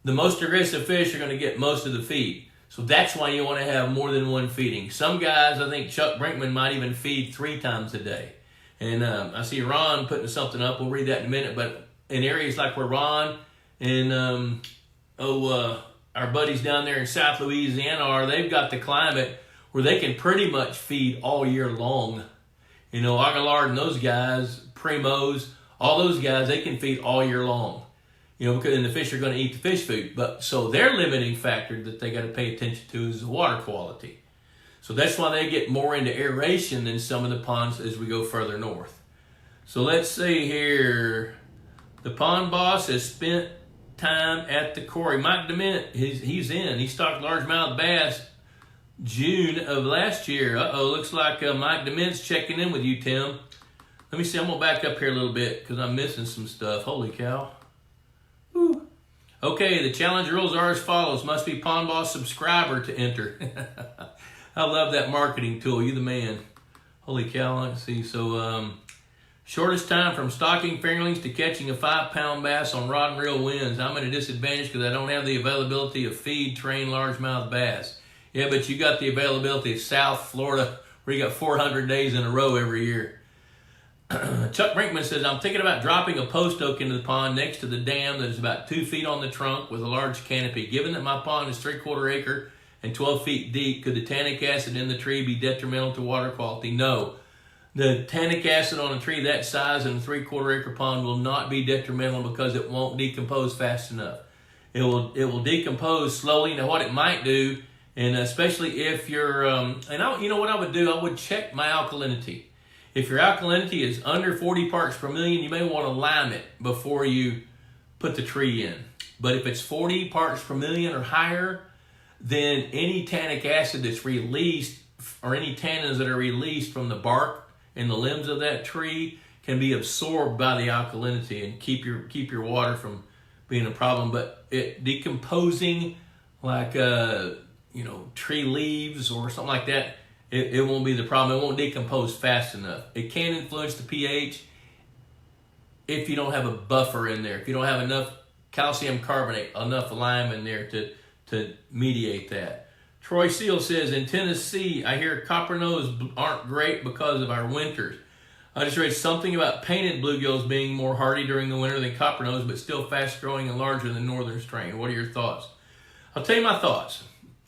the most aggressive fish are going to get most of the feed. So that's why you want to have more than one feeding. Some guys, I think Chuck Brinkman might even feed 3 times a day. And I see Ron putting something up. We'll read that in a minute. But in areas like where Ron and our buddies down there in South Louisiana are, they've got the climate where they can pretty much feed all year long. Aguilar and those guys, Primos, all those guys, they can feed all year long. because then the fish are going to eat the fish food. But so their limiting factor that they got to pay attention to is the water quality. So that's why they get more into aeration than some of the ponds as we go further north. So let's see here. The pond boss has spent time at the quarry. Mike DeMint, he's in. He stocked largemouth bass June of last year. Looks like Mike DeMint's checking in with you, Tim. Let me see. I'm going to back up here a little bit because I'm missing some stuff. Holy cow. Woo. Okay, the challenge rules are as follows. Must be Pond Boss subscriber to enter. I love that marketing tool. You the man. Holy cow. Let's see. So, shortest time from stocking fingerlings to catching a 5-pound bass on rod and reel wins. I'm at a disadvantage because I don't have the availability of feed trained largemouth bass. Yeah, but you got the availability of South Florida where you got 400 days in a row every year. Chuck Brinkman says, I'm thinking about dropping a post oak into the pond next to the dam that is about 2 feet on the trunk with a large canopy. Given that my pond is 3/4 acre and 12 feet deep, could the tannic acid in the tree be detrimental to water quality? No. The tannic acid on a tree that size in a 3/4 acre pond will not be detrimental because it won't decompose fast enough. It will decompose slowly. Now what it might do, and especially if you're, you know what I would do? I would check my alkalinity. If your alkalinity is under 40 parts per million, you may want to lime it before you put the tree in. But if it's 40 parts per million or higher, then any tannic acid that's released or any tannins that are released from the bark and the limbs of that tree can be absorbed by the alkalinity and keep your water from being a problem. But it decomposing like tree leaves or something like that, it won't be the problem. It won't decompose fast enough. It can influence the pH if you don't have a buffer in there. If you don't have enough calcium carbonate, enough lime in there to mediate that. Troy Seal says, in Tennessee, I hear copper nose aren't great because of our winters. I just read something about painted bluegills being more hardy during the winter than copper nose, but still fast growing and larger than northern strain. What are your thoughts? I'll tell you my thoughts.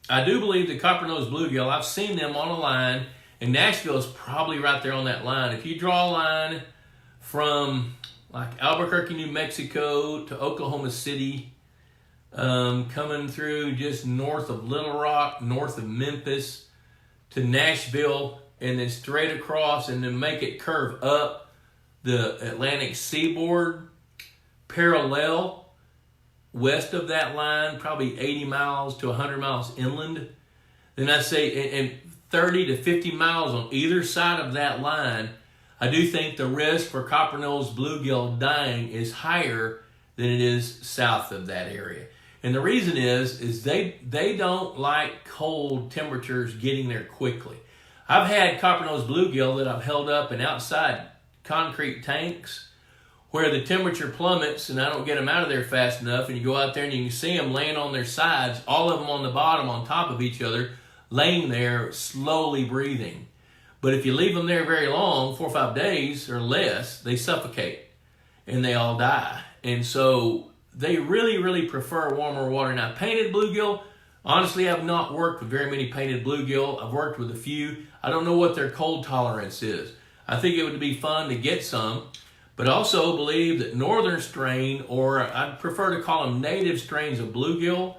I do believe the copper nose bluegill, I've seen them on a line, and Nashville is probably right there on that line. If you draw a line from like Albuquerque, New Mexico to Oklahoma City, coming through just north of Little Rock, north of Memphis to Nashville, and then straight across and then make it curve up the Atlantic seaboard parallel west of that line, probably 80 miles to 100 miles inland. Then I say, and 30 to 50 miles on either side of that line, I do think the risk for copper-nosed bluegill dying is higher than it is south of that area. And the reason is they don't like cold temperatures getting there quickly. I've had copper-nosed bluegill that I've held up in outside concrete tanks where the temperature plummets and I don't get them out of there fast enough, and you go out there and you can see them laying on their sides, all of them on the bottom on top of each other, laying there slowly breathing. But if you leave them there very long, 4 or 5 days or less, they suffocate and they all die. And so they really, really prefer warmer water. Now, painted bluegill, honestly, I've not worked with very many painted bluegill. I've worked with a few. I don't know what their cold tolerance is. I think it would be fun to get some, but also believe that northern strain, or I'd prefer to call them native strains of bluegill,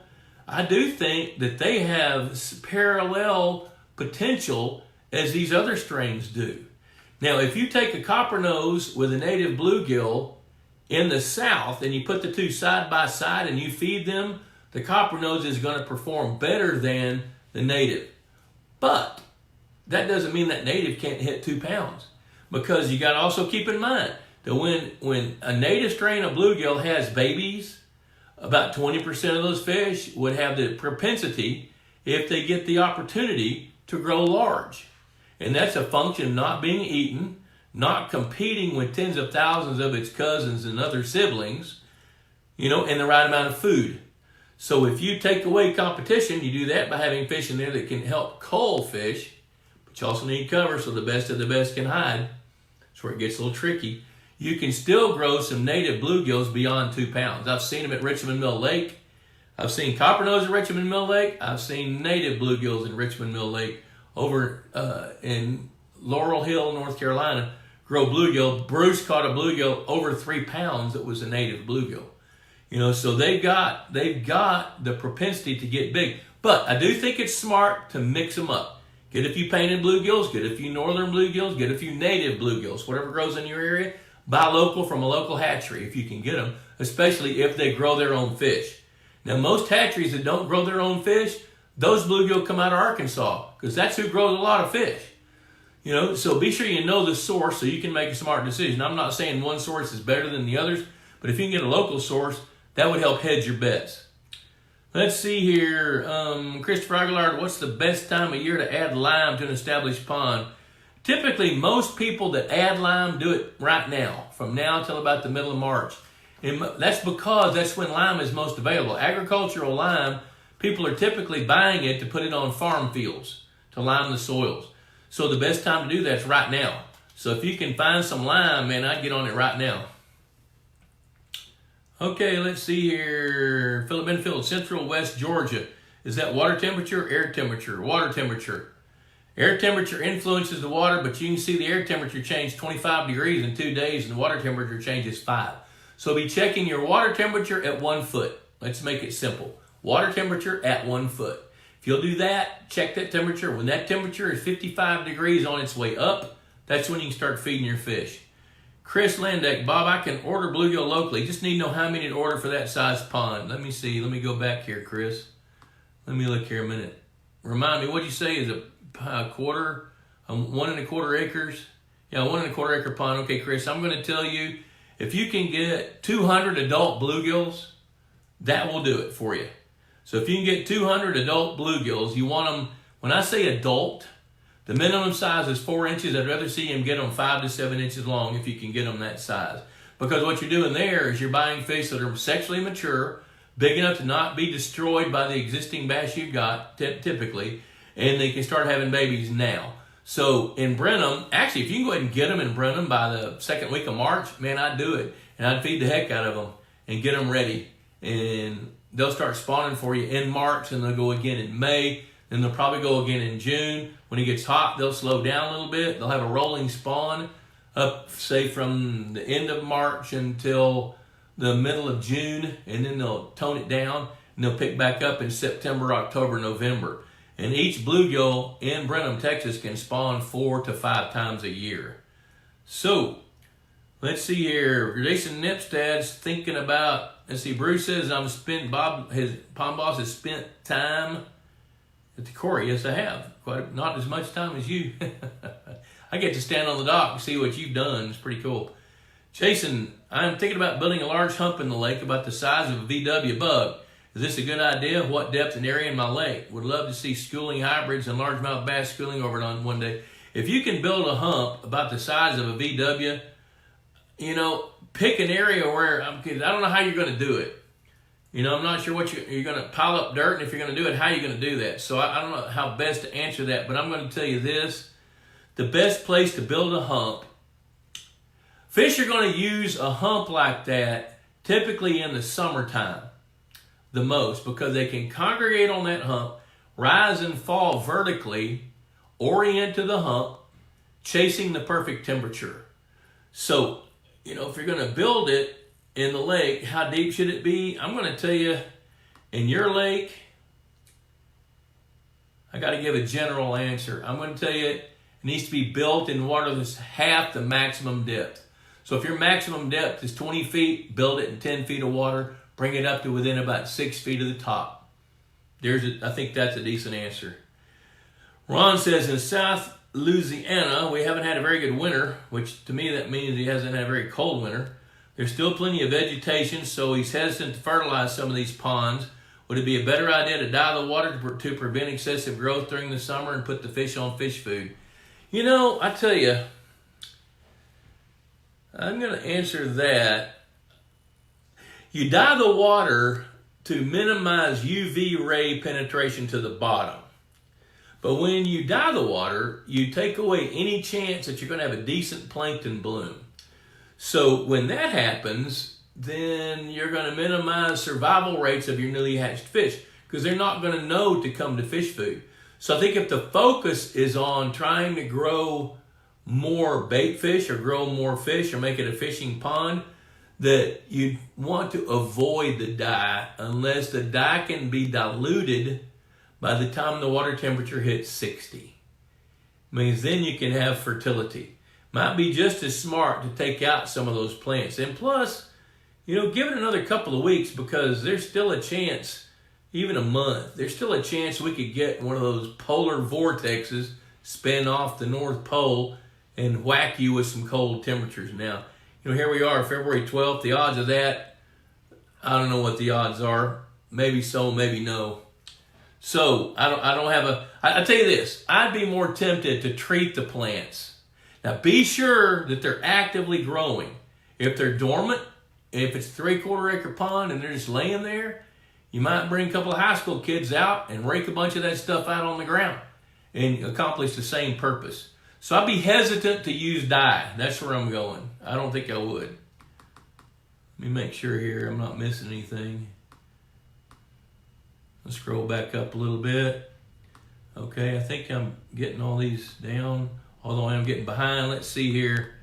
I do think that they have parallel potential as these other strains do. Now, if you take a copper nose with a native bluegill in the south and you put the two side by side and you feed them, the copper nose is going to perform better than the native. But that doesn't mean that native can't hit 2 pounds, because you got to also keep in mind that when a native strain of bluegill has babies, about 20% of those fish would have the propensity, if they get the opportunity, to grow large. And that's a function of not being eaten, not competing with tens of thousands of its cousins and other siblings, and the right amount of food. So if you take away competition, you do that by having fish in there that can help cull fish, but you also need cover so the best of the best can hide. That's where it gets a little tricky. You can still grow some native bluegills beyond 2 pounds. I've seen them at Richmond Mill Lake. I've seen coppernose at Richmond Mill Lake. I've seen native bluegills in Richmond Mill Lake. Over in Laurel Hill, North Carolina, grow bluegill. Bruce caught a bluegill over 3 pounds that was a native bluegill. So they've got the propensity to get big. But I do think it's smart to mix them up. Get a few painted bluegills, get a few northern bluegills, get a few native bluegills, whatever grows in your area. Buy local from a local hatchery if you can get them, especially if they grow their own fish. Now, most hatcheries that don't grow their own fish, those bluegill come out of Arkansas because that's who grows a lot of fish. So be sure you know the source so you can make a smart decision. I'm not saying one source is better than the others, but if you can get a local source, that would help hedge your bets. Let's see here. Christopher Aguilar, what's the best time of year to add lime to an established pond? Typically, most people that add lime do it right now, from now till about the middle of March. And that's because that's when lime is most available. Agricultural lime, people are typically buying it to put it on farm fields, to lime the soils. So the best time to do that is right now. So if you can find some lime, man, I'd get on it right now. Okay, let's see here. Philip Benfield, Central West Georgia. Is that water temperature, air temperature? Water temperature. Air temperature influences the water, but you can see the air temperature change 25 degrees in 2 days and the water temperature changes 5. So be checking your water temperature at 1 foot. Let's make it simple. Water temperature at 1 foot. If you'll do that, check that temperature. When that temperature is 55 degrees on its way up, that's when you can start feeding your fish. Chris Landeck, Bob, I can order bluegill locally. Just need to know how many to order for that size pond. Let me see. Let me go back here, Chris. Let me look here a minute. Remind me, what'd you say is a quarter? 1 1/4 acres? Yeah, 1 1/4 acre pond. Okay, Chris, I'm going to tell you, if you can get 200 adult bluegills, that will do it for you. So if you can get 200 adult bluegills, you want them, when I say adult, the minimum size is 4 inches. I'd rather see them get them 5 to 7 inches long if you can get them that size. Because what you're doing there is you're buying fish that are sexually mature, big enough to not be destroyed by the existing bass you've got, typically, and they can start having babies now. So in Brenham, actually, if you can go ahead and get them in Brenham by the second week of March, man, I'd do it. And I'd feed the heck out of them and get them ready. And they'll start spawning for you in March, and they'll go again in May. Then they'll probably go again in June. When it gets hot, they'll slow down a little bit. They'll have a rolling spawn up, say, from the end of March until the middle of June, and then they'll tone it down, and they'll pick back up in September, October, November. And each bluegill in Brenham, Texas can spawn 4 to 5 times a year. So, let's see here. Jason Nipstad's thinking about, let's see, Bruce says, Bob, his pond boss, has spent time at the quarry. Yes, I have. Not as much time as you. I get to stand on the dock and see what you've done. It's pretty cool. Jason, I'm thinking about building a large hump in the lake about the size of a VW bug. Is this a good idea? What depth and area in my lake? Would love to see schooling hybrids and largemouth bass schooling over it on one day. If you can build a hump about the size of a VW, pick an area where, I don't know how you're going to do it. I'm not sure what you're going to pile up dirt, and if you're going to do it, how you're going to do that. So I don't know how best to answer that, but I'm going to tell you this. The best place to build a hump, fish are going to use a hump like that typically in the summertime the most, because they can congregate on that hump, rise and fall vertically, orient to the hump, chasing the perfect temperature. So, if you're going to build it in the lake, how deep should it be? I'm going to tell you, in your lake, I got to give a general answer. I'm going to tell you it needs to be built in water that's half the maximum depth. So if your maximum depth is 20 feet, build it in 10 feet of water, bring it up to within about 6 feet of the top. I think that's a decent answer. Ron says, in South Louisiana, we haven't had a very good winter, which to me that means he hasn't had a very cold winter. There's still plenty of vegetation, so he's hesitant to fertilize some of these ponds. Would it be a better idea to dye the water to prevent excessive growth during the summer and put the fish on fish food? I tell you, I'm going to answer that. You dye the water to minimize UV ray penetration to the bottom. But when you dye the water, you take away any chance that you're going to have a decent plankton bloom. So when that happens, then you're going to minimize survival rates of your newly hatched fish because they're not going to know to come to fish food. So I think if the focus is on trying to grow more bait fish or grow more fish or make it a fishing pond, that you want to avoid the dye unless the dye can be diluted by the time the water temperature hits 60. Means then you can have fertility. Might be just as smart to take out some of those plants. And plus, give it another couple of weeks, because there's still a chance, even a month, there's still a chance we could get one of those polar vortexes spin off the North Pole and whack you with some cold temperatures. Now, here we are, February 12th. The odds of that, I don't know what the odds are. Maybe so, maybe no. So I don't have I tell you this, I'd be more tempted to treat the plants. Now be sure that they're actively growing. If they're dormant, if it's a 3/4 acre pond and they're just laying there, you might bring a couple of high school kids out and rake a bunch of that stuff out on the ground and accomplish the same purpose. So I'd be hesitant to use dye. That's where I'm going. I don't think I would. Let me make sure here I'm not missing anything. Let's scroll back up a little bit. Okay, I think I'm getting all these down, although I'm getting behind. Let's see here.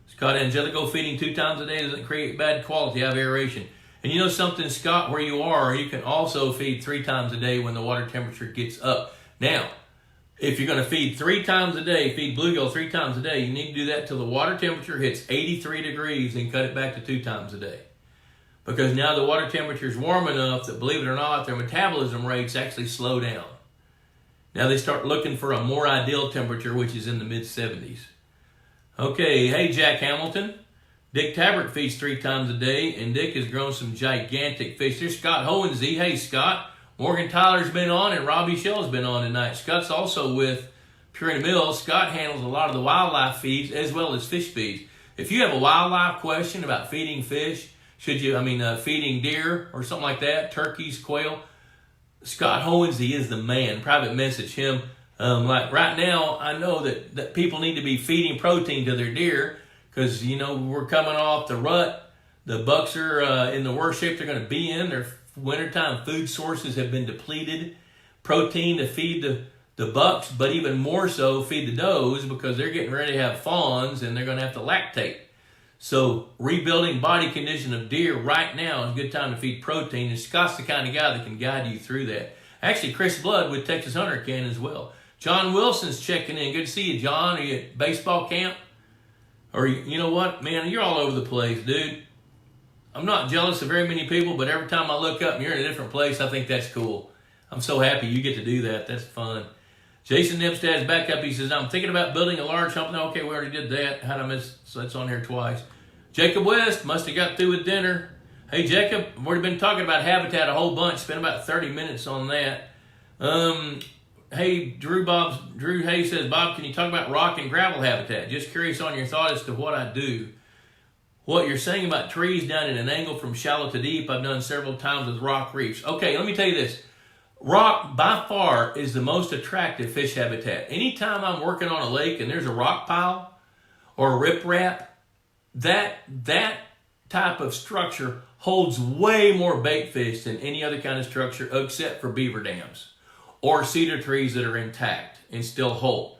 Scott, Angelico feeding 2 times a day doesn't create bad quality. Have aeration. And you know something, Scott, where you are, you can also feed 3 times a day when the water temperature gets up. Now, if you're going to feed 3 times a day, feed bluegill 3 times a day, you need to do that till the water temperature hits 83 degrees and cut it back to 2 times a day. Because now the water temperature is warm enough that, believe it or not, their metabolism rates actually slow down. Now they start looking for a more ideal temperature, which is in the mid-70s. Okay, hey, Jack Hamilton. Dick Tabbert feeds 3 times a day, and Dick has grown some gigantic fish. There's Scott Hohensee. Hey, Scott. Morgan Tyler's been on, and Robbie Shell's been on tonight. Scott's also with Purina Mills. Scott handles a lot of the wildlife feeds as well as fish feeds. If you have a wildlife question about feeding fish, feeding deer or something like that, turkeys, quail, Scott Hohensee is the man. Private message him. Like right now, I know that people need to be feeding protein to their deer because, we're coming off the rut. The bucks are in the worst shape they're going to be in. Their wintertime food sources have been depleted. Protein to feed the bucks, but even more so feed the does because they're getting ready to have fawns and they're going to have to lactate. So rebuilding body condition of deer right now is a good time to feed protein. And Scott's the kind of guy that can guide you through that. Actually, Chris Blood with Texas Hunter can as well. John Wilson's checking in. Good to see you, John. Are you at baseball camp? Or you know what, man, you're all over the place, dude. I'm not jealous of very many people, but every time I look up and you're in a different place, I think that's cool. I'm so happy you get to do that. That's fun. Jason Nipstad's back up. He says, I'm thinking about building a large hump. No, okay, we already did that. How'd I miss? So that's on here twice. Jacob West must have got through with dinner. Hey, Jacob, I've already been talking about habitat a whole bunch. Spent about 30 minutes on that. Hey, Drew Hayes says, Bob, can you talk about rock and gravel habitat? Just curious on your thought as to what I do. What you're saying about trees down at an angle from shallow to deep, I've done several times with rock reefs. Okay, let me tell you this. Rock, by far, is the most attractive fish habitat. Anytime I'm working on a lake and there's a rock pile or a riprap, that type of structure holds way more bait fish than any other kind of structure except for beaver dams or cedar trees that are intact and still whole.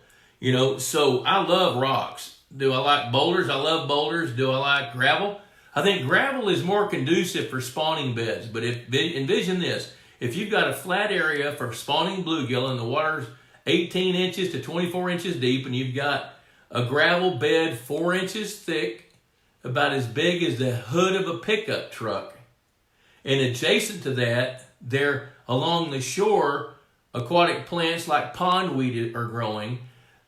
So I love rocks. Do I like boulders? I love boulders. Do I like gravel? I think gravel is more conducive for spawning beds. But envision this. If you've got a flat area for spawning bluegill and the water's 18 inches to 24 inches deep and you've got a gravel bed 4 inches thick, about as big as the hood of a pickup truck, and adjacent to that, there along the shore, aquatic plants like pondweed are growing,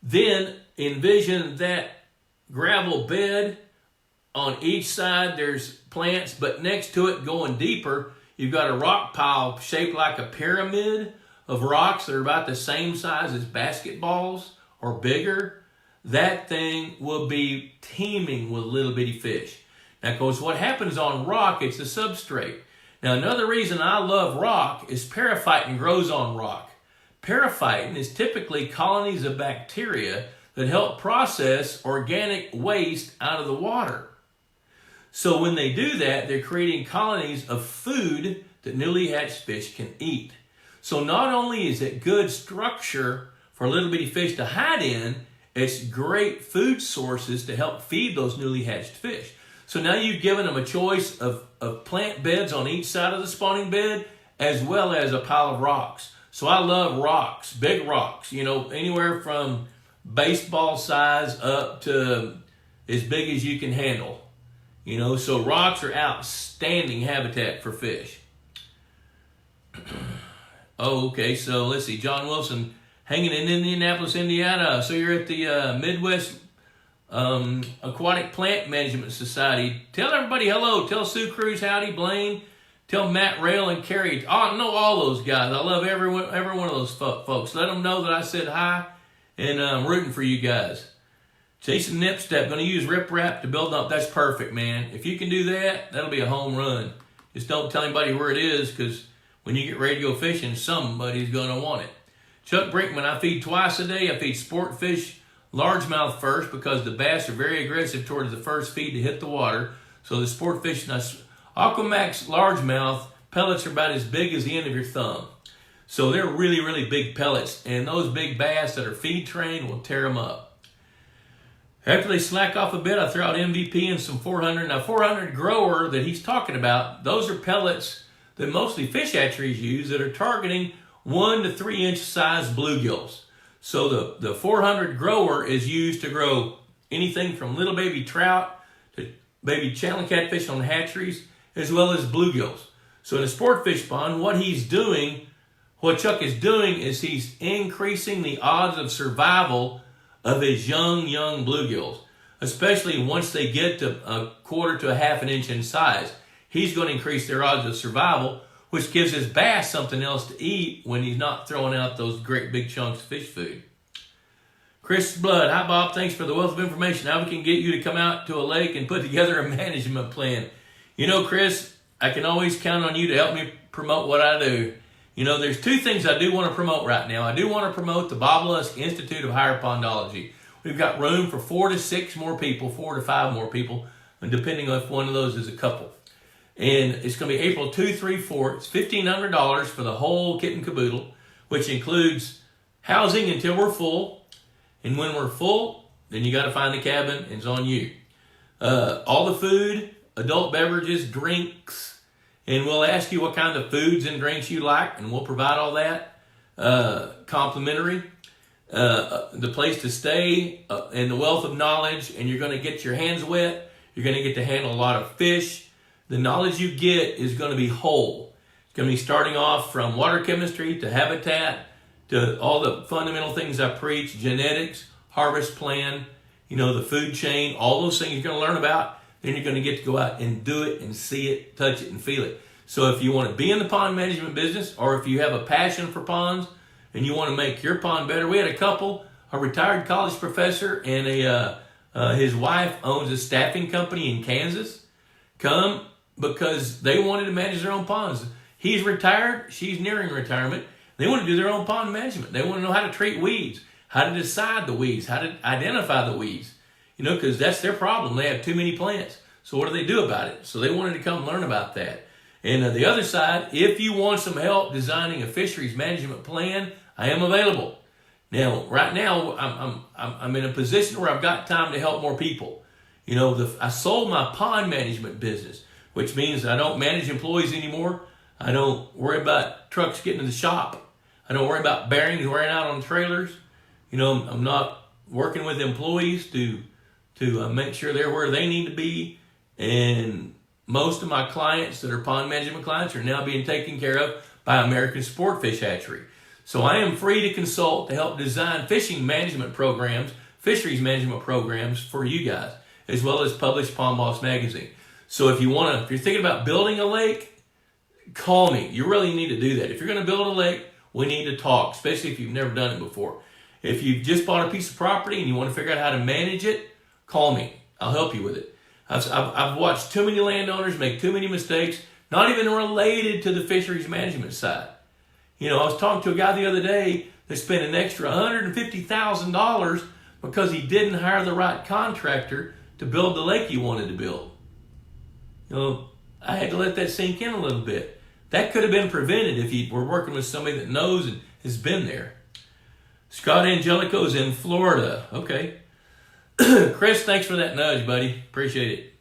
then envision that gravel bed. On each side there's plants, but next to it going deeper, you've got a rock pile shaped like a pyramid of rocks that are about the same size as basketballs or bigger. That thing will be teeming with little bitty fish. Now, of course, what happens on rock, it's a substrate. Now, another reason I love rock is periphyton grows on rock. Periphyton is typically colonies of bacteria that help process organic waste out of the water. So when they do that, they're creating colonies of food that newly hatched fish can eat. So not only is it good structure for little bitty fish to hide in, it's great food sources to help feed those newly hatched fish. So now you've given them a choice of plant beds on each side of the spawning bed, as well as a pile of rocks. So I love rocks, big rocks, anywhere from baseball size up to as big as you can handle. So rocks are outstanding habitat for fish. Oh, okay, so let's see, John Wilson, hanging in Indianapolis, Indiana. So you're at the Midwest Aquatic Plant Management Society. Tell everybody hello. Tell Sue Cruz howdy, Blaine. Tell Matt Rail and Carrie. I know all those guys. I love every one of those folks. Let them know that I said hi, and I'm rooting for you guys. Jason Nipstep, going to use riprap to build up. That's perfect, man. If you can do that, that'll be a home run. Just don't tell anybody where it is, because when you get ready to go fishing, somebody's going to want it. Chuck Brinkman, I feed twice a day. I feed sport fish largemouth first because the bass are very aggressive towards the first feed to hit the water. So the sport fish, Aquamax largemouth pellets are about as big as the end of your thumb. So they're really, really big pellets. And those big bass that are feed trained will tear them up. After they slack off a bit, I throw out MVP and some 400. Now 400 grower that he's talking about, those are pellets that mostly fish hatcheries use that are targeting 1 to 3 inch size bluegills. So the 400 grower is used to grow anything from little baby trout to baby channel catfish on hatcheries, as well as bluegills. So in a sport fish pond, what Chuck is doing is he's increasing the odds of survival of his young bluegills, especially once they get to a quarter to a half an inch in size. He's going to increase their odds of survival, which gives his bass something else to eat when he's not throwing out those great big chunks of fish food. Chris Blood, hi Bob, thanks for the wealth of information. How we can get you to come out to a lake and put together a management plan. Chris, I can always count on you to help me promote what I do. There's two things I do want to promote right now. I do want to promote the Bob Lusk Institute of Higher Pondology. We've got room for 4 to 6 more people, 4 to 5 more people, and depending on if one of those is a couple. And it's going to be April 2, 3, 4. It's $1,500 for the whole kit and caboodle, which includes housing until we're full. And when we're full, then you got to find the cabin, and it's on you. All the food, adult beverages, drinks, and we'll ask you what kind of foods and drinks you like, and we'll provide all that complimentary. The place to stay and the wealth of knowledge, and you're going to get your hands wet. You're going to get to handle a lot of fish. The knowledge you get is going to be whole. It's going to be starting off from water chemistry to habitat to all the fundamental things I preach, genetics, harvest plan, the food chain, all those things you're going to learn about. Then you're going to get to go out and do it and see it, touch it, and feel it. So if you want to be in the pond management business, or if you have a passion for ponds and you want to make your pond better, we had a couple, a retired college professor and his wife owns a staffing company in Kansas, come because they wanted to manage their own ponds. He's retired, she's nearing retirement. They want to do their own pond management. They want to know how to treat weeds, how to decide the weeds, how to identify the weeds. Because that's their problem. They have too many plants. So what do they do about it? So they wanted to come learn about that. And the other side, if you want some help designing a fisheries management plan, I am available. Now, right now, I'm in a position where I've got time to help more people. I sold my pond management business, which means I don't manage employees anymore. I don't worry about trucks getting to the shop. I don't worry about bearings wearing out on trailers. I'm not working with employees to make sure they're where they need to be. And most of my clients that are pond management clients are now being taken care of by American Sport Fish Hatchery. So I am free to consult to help design fishing management programs, fisheries management programs for you guys, as well as publish Pond Boss Magazine. So if you're thinking about building a lake, call me. You really need to do that. If you're going to build a lake, we need to talk, especially if you've never done it before. If you've just bought a piece of property and you want to figure out how to manage it, call me. I'll help you with it. I've watched too many landowners make too many mistakes, not even related to the fisheries management side. I was talking to a guy the other day that spent an extra $150,000 because he didn't hire the right contractor to build the lake he wanted to build. I had to let that sink in a little bit. That could have been prevented if you were working with somebody that knows and has been there. Scott Angelico's in Florida. Okay. Chris, thanks for that nudge, buddy. Appreciate it.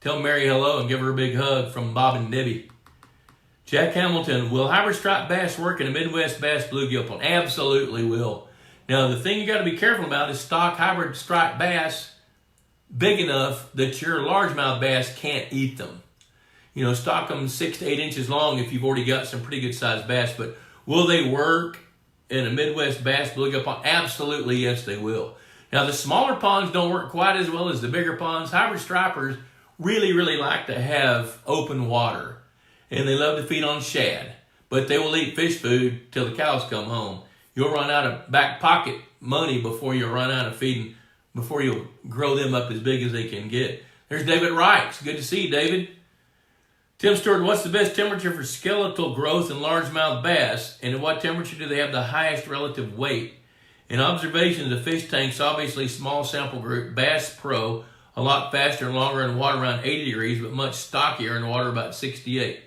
Tell Mary hello and give her a big hug from Bob and Debbie. Jack Hamilton, will hybrid striped bass work in a Midwest bass bluegill pond? Absolutely will. Now, the thing you got to be careful about is stock hybrid striped bass big enough that your largemouth bass can't eat them. You know, stock them 6 to 8 inches long if you've already got some pretty good sized bass. But will they work in a Midwest bass bluegill pond? Absolutely, yes, they will. Now, the smaller ponds don't work quite as well as the bigger ponds. Hybrid stripers really, really like to have open water. And they love to feed on shad. But they will eat fish food till the cows come home. You'll run out of back pocket money before you run out of feeding, before you'll grow them up as big as they can get. There's David Wright. It's good to see you, David. Tim Stewart, what's the best temperature for skeletal growth in largemouth bass? And at what temperature do they have the highest relative weight? In observations of fish tanks, obviously small sample group, Bass Pro, a lot faster and longer in water around 80 degrees, but much stockier in water about 68.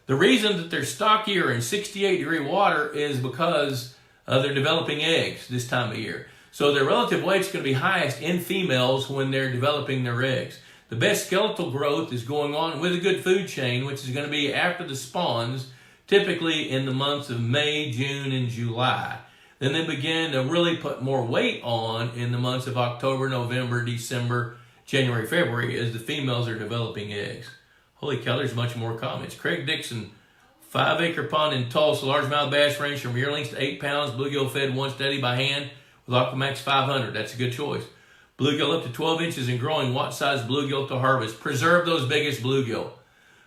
The reason that they're stockier in 68 degree water is because they're developing eggs this time of year. So their relative weight's going to be highest in females when they're developing their eggs. The best skeletal growth is going on with a good food chain, which is going to be after the spawns, typically in the months of May, June, and July. Then they begin to really put more weight on in the months of October, November, December, January, February, as the females are developing eggs. Holy cow, there's much more comments. Craig Dixon, 5-acre pond in Tulsa, largemouth bass range from yearlings to 8 pounds, bluegill fed one steady by hand with Aquamax 500. That's a good choice. Bluegill up to 12 inches and growing. What size bluegill to harvest? Preserve those biggest bluegill.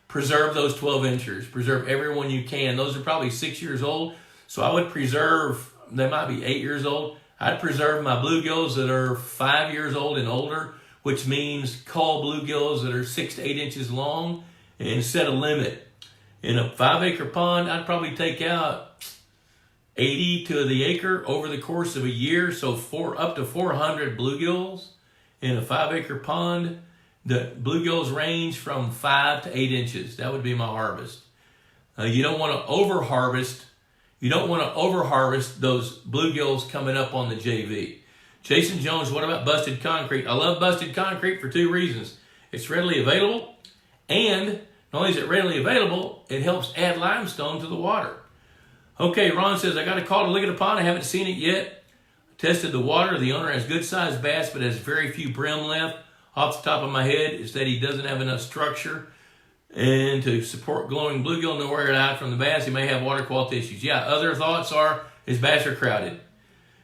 Preserve those 12 inchers. Preserve every one you can. Those are probably 6 years old. So I would preserve, they might be 8 years old. I'd preserve my bluegills that are 5 years old and older, which means cull bluegills that are 6 to 8 inches long, and set a limit. In a 5-acre pond, I'd probably take out 80 to the acre over the course of a year, so up to 400 bluegills. In a 5-acre pond, the bluegills range from 5 to 8 inches. That would be my harvest. You don't want to over-harvest. You don't want to over-harvest those bluegills coming up on the JV. Jason Jones, what about busted concrete? I love busted concrete for 2 reasons. It's readily available, and not only is it readily available, it helps add limestone to the water. Okay, Ron says, I got a call to look at a pond. I haven't seen it yet. Tested the water. The owner has good sized bass, but has very few brim left. Off the top of my head, is that he doesn't have enough structure and to support glowing bluegill and wear it out from the bass. He may have water quality issues. Yeah, other thoughts are, his bass are crowded.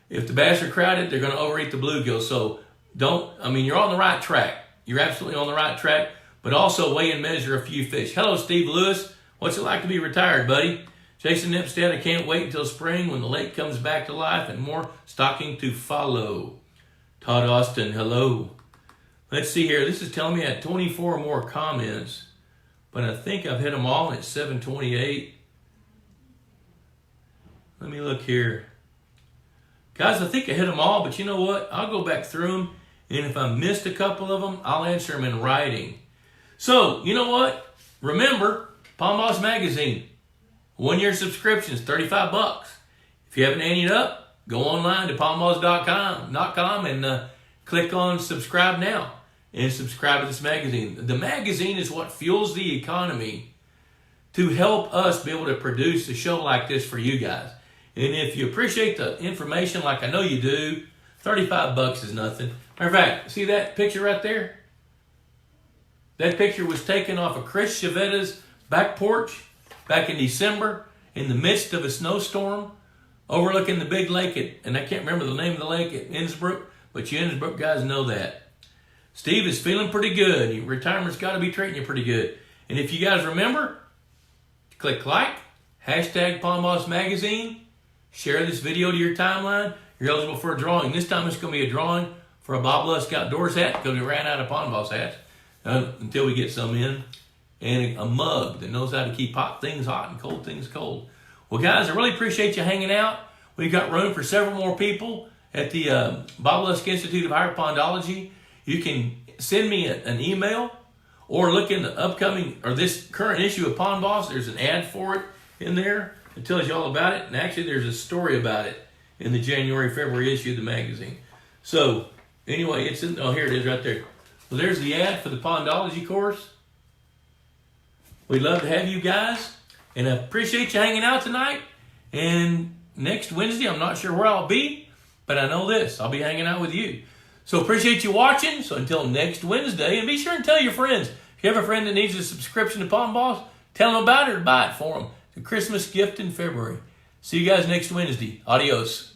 If the bass are crowded, they're going to overeat the bluegill. So you're on the right track. You're absolutely on the right track, but also weigh and measure a few fish. Hello, Steve Lewis. What's it like to be retired, buddy? Jason Nipstead, I can't wait until spring when the lake comes back to life and more stocking to follow. Todd Austin, hello. Let's see here. This is telling me I had 24 more comments, but I think I've hit them all at 7:28. Let me look here. Guys, I think I hit them all, but you know what? I'll go back through them, and if I missed a couple of them, I'll answer them in writing. So, you know what? Remember, Pond Boss Magazine. 1-year subscriptions, $35. If you haven't anteed up, go online to pondboss.com and click on subscribe now and subscribe to this magazine. The magazine is what fuels the economy to help us be able to produce a show like this for you guys. And if you appreciate the information like I know you do, $35 is nothing. Matter of fact, see that picture right there? That picture was taken off of Chris Chiavetta's back porch back in December in the midst of a snowstorm overlooking the big lake and I can't remember the name of the lake at Innsbruck, but you Innsbruck guys know that. Steve is feeling pretty good. Your retirement's got to be treating you pretty good. And if you guys remember, click like, hashtag Pond Boss Magazine, share this video to your timeline. You're eligible for a drawing. This time it's going to be a drawing for a Bob Lusk Outdoors hat because we ran out of Pond Boss hats until we get some in. And a mug that knows how to keep hot things hot and cold things cold. Well, guys, I really appreciate you hanging out. We've got room for several more people at the Bob Lusk Institute of Higher Pondology. You can send me an email or look in the upcoming or this current issue of Pond Boss. There's an ad for it in there that tells you all about it. And actually, there's a story about it in the January-February issue of the magazine. So, anyway, it's in, oh, here it is right there. Well, there's the ad for the Pondology course. We'd love to have you guys, and I appreciate you hanging out tonight. And next Wednesday, I'm not sure where I'll be, but I know this, I'll be hanging out with you. So appreciate you watching. So until next Wednesday, and be sure and tell your friends. If you have a friend that needs a subscription to Pond Balls, tell them about it or buy it for them. It's a Christmas gift in February. See you guys next Wednesday. Adios.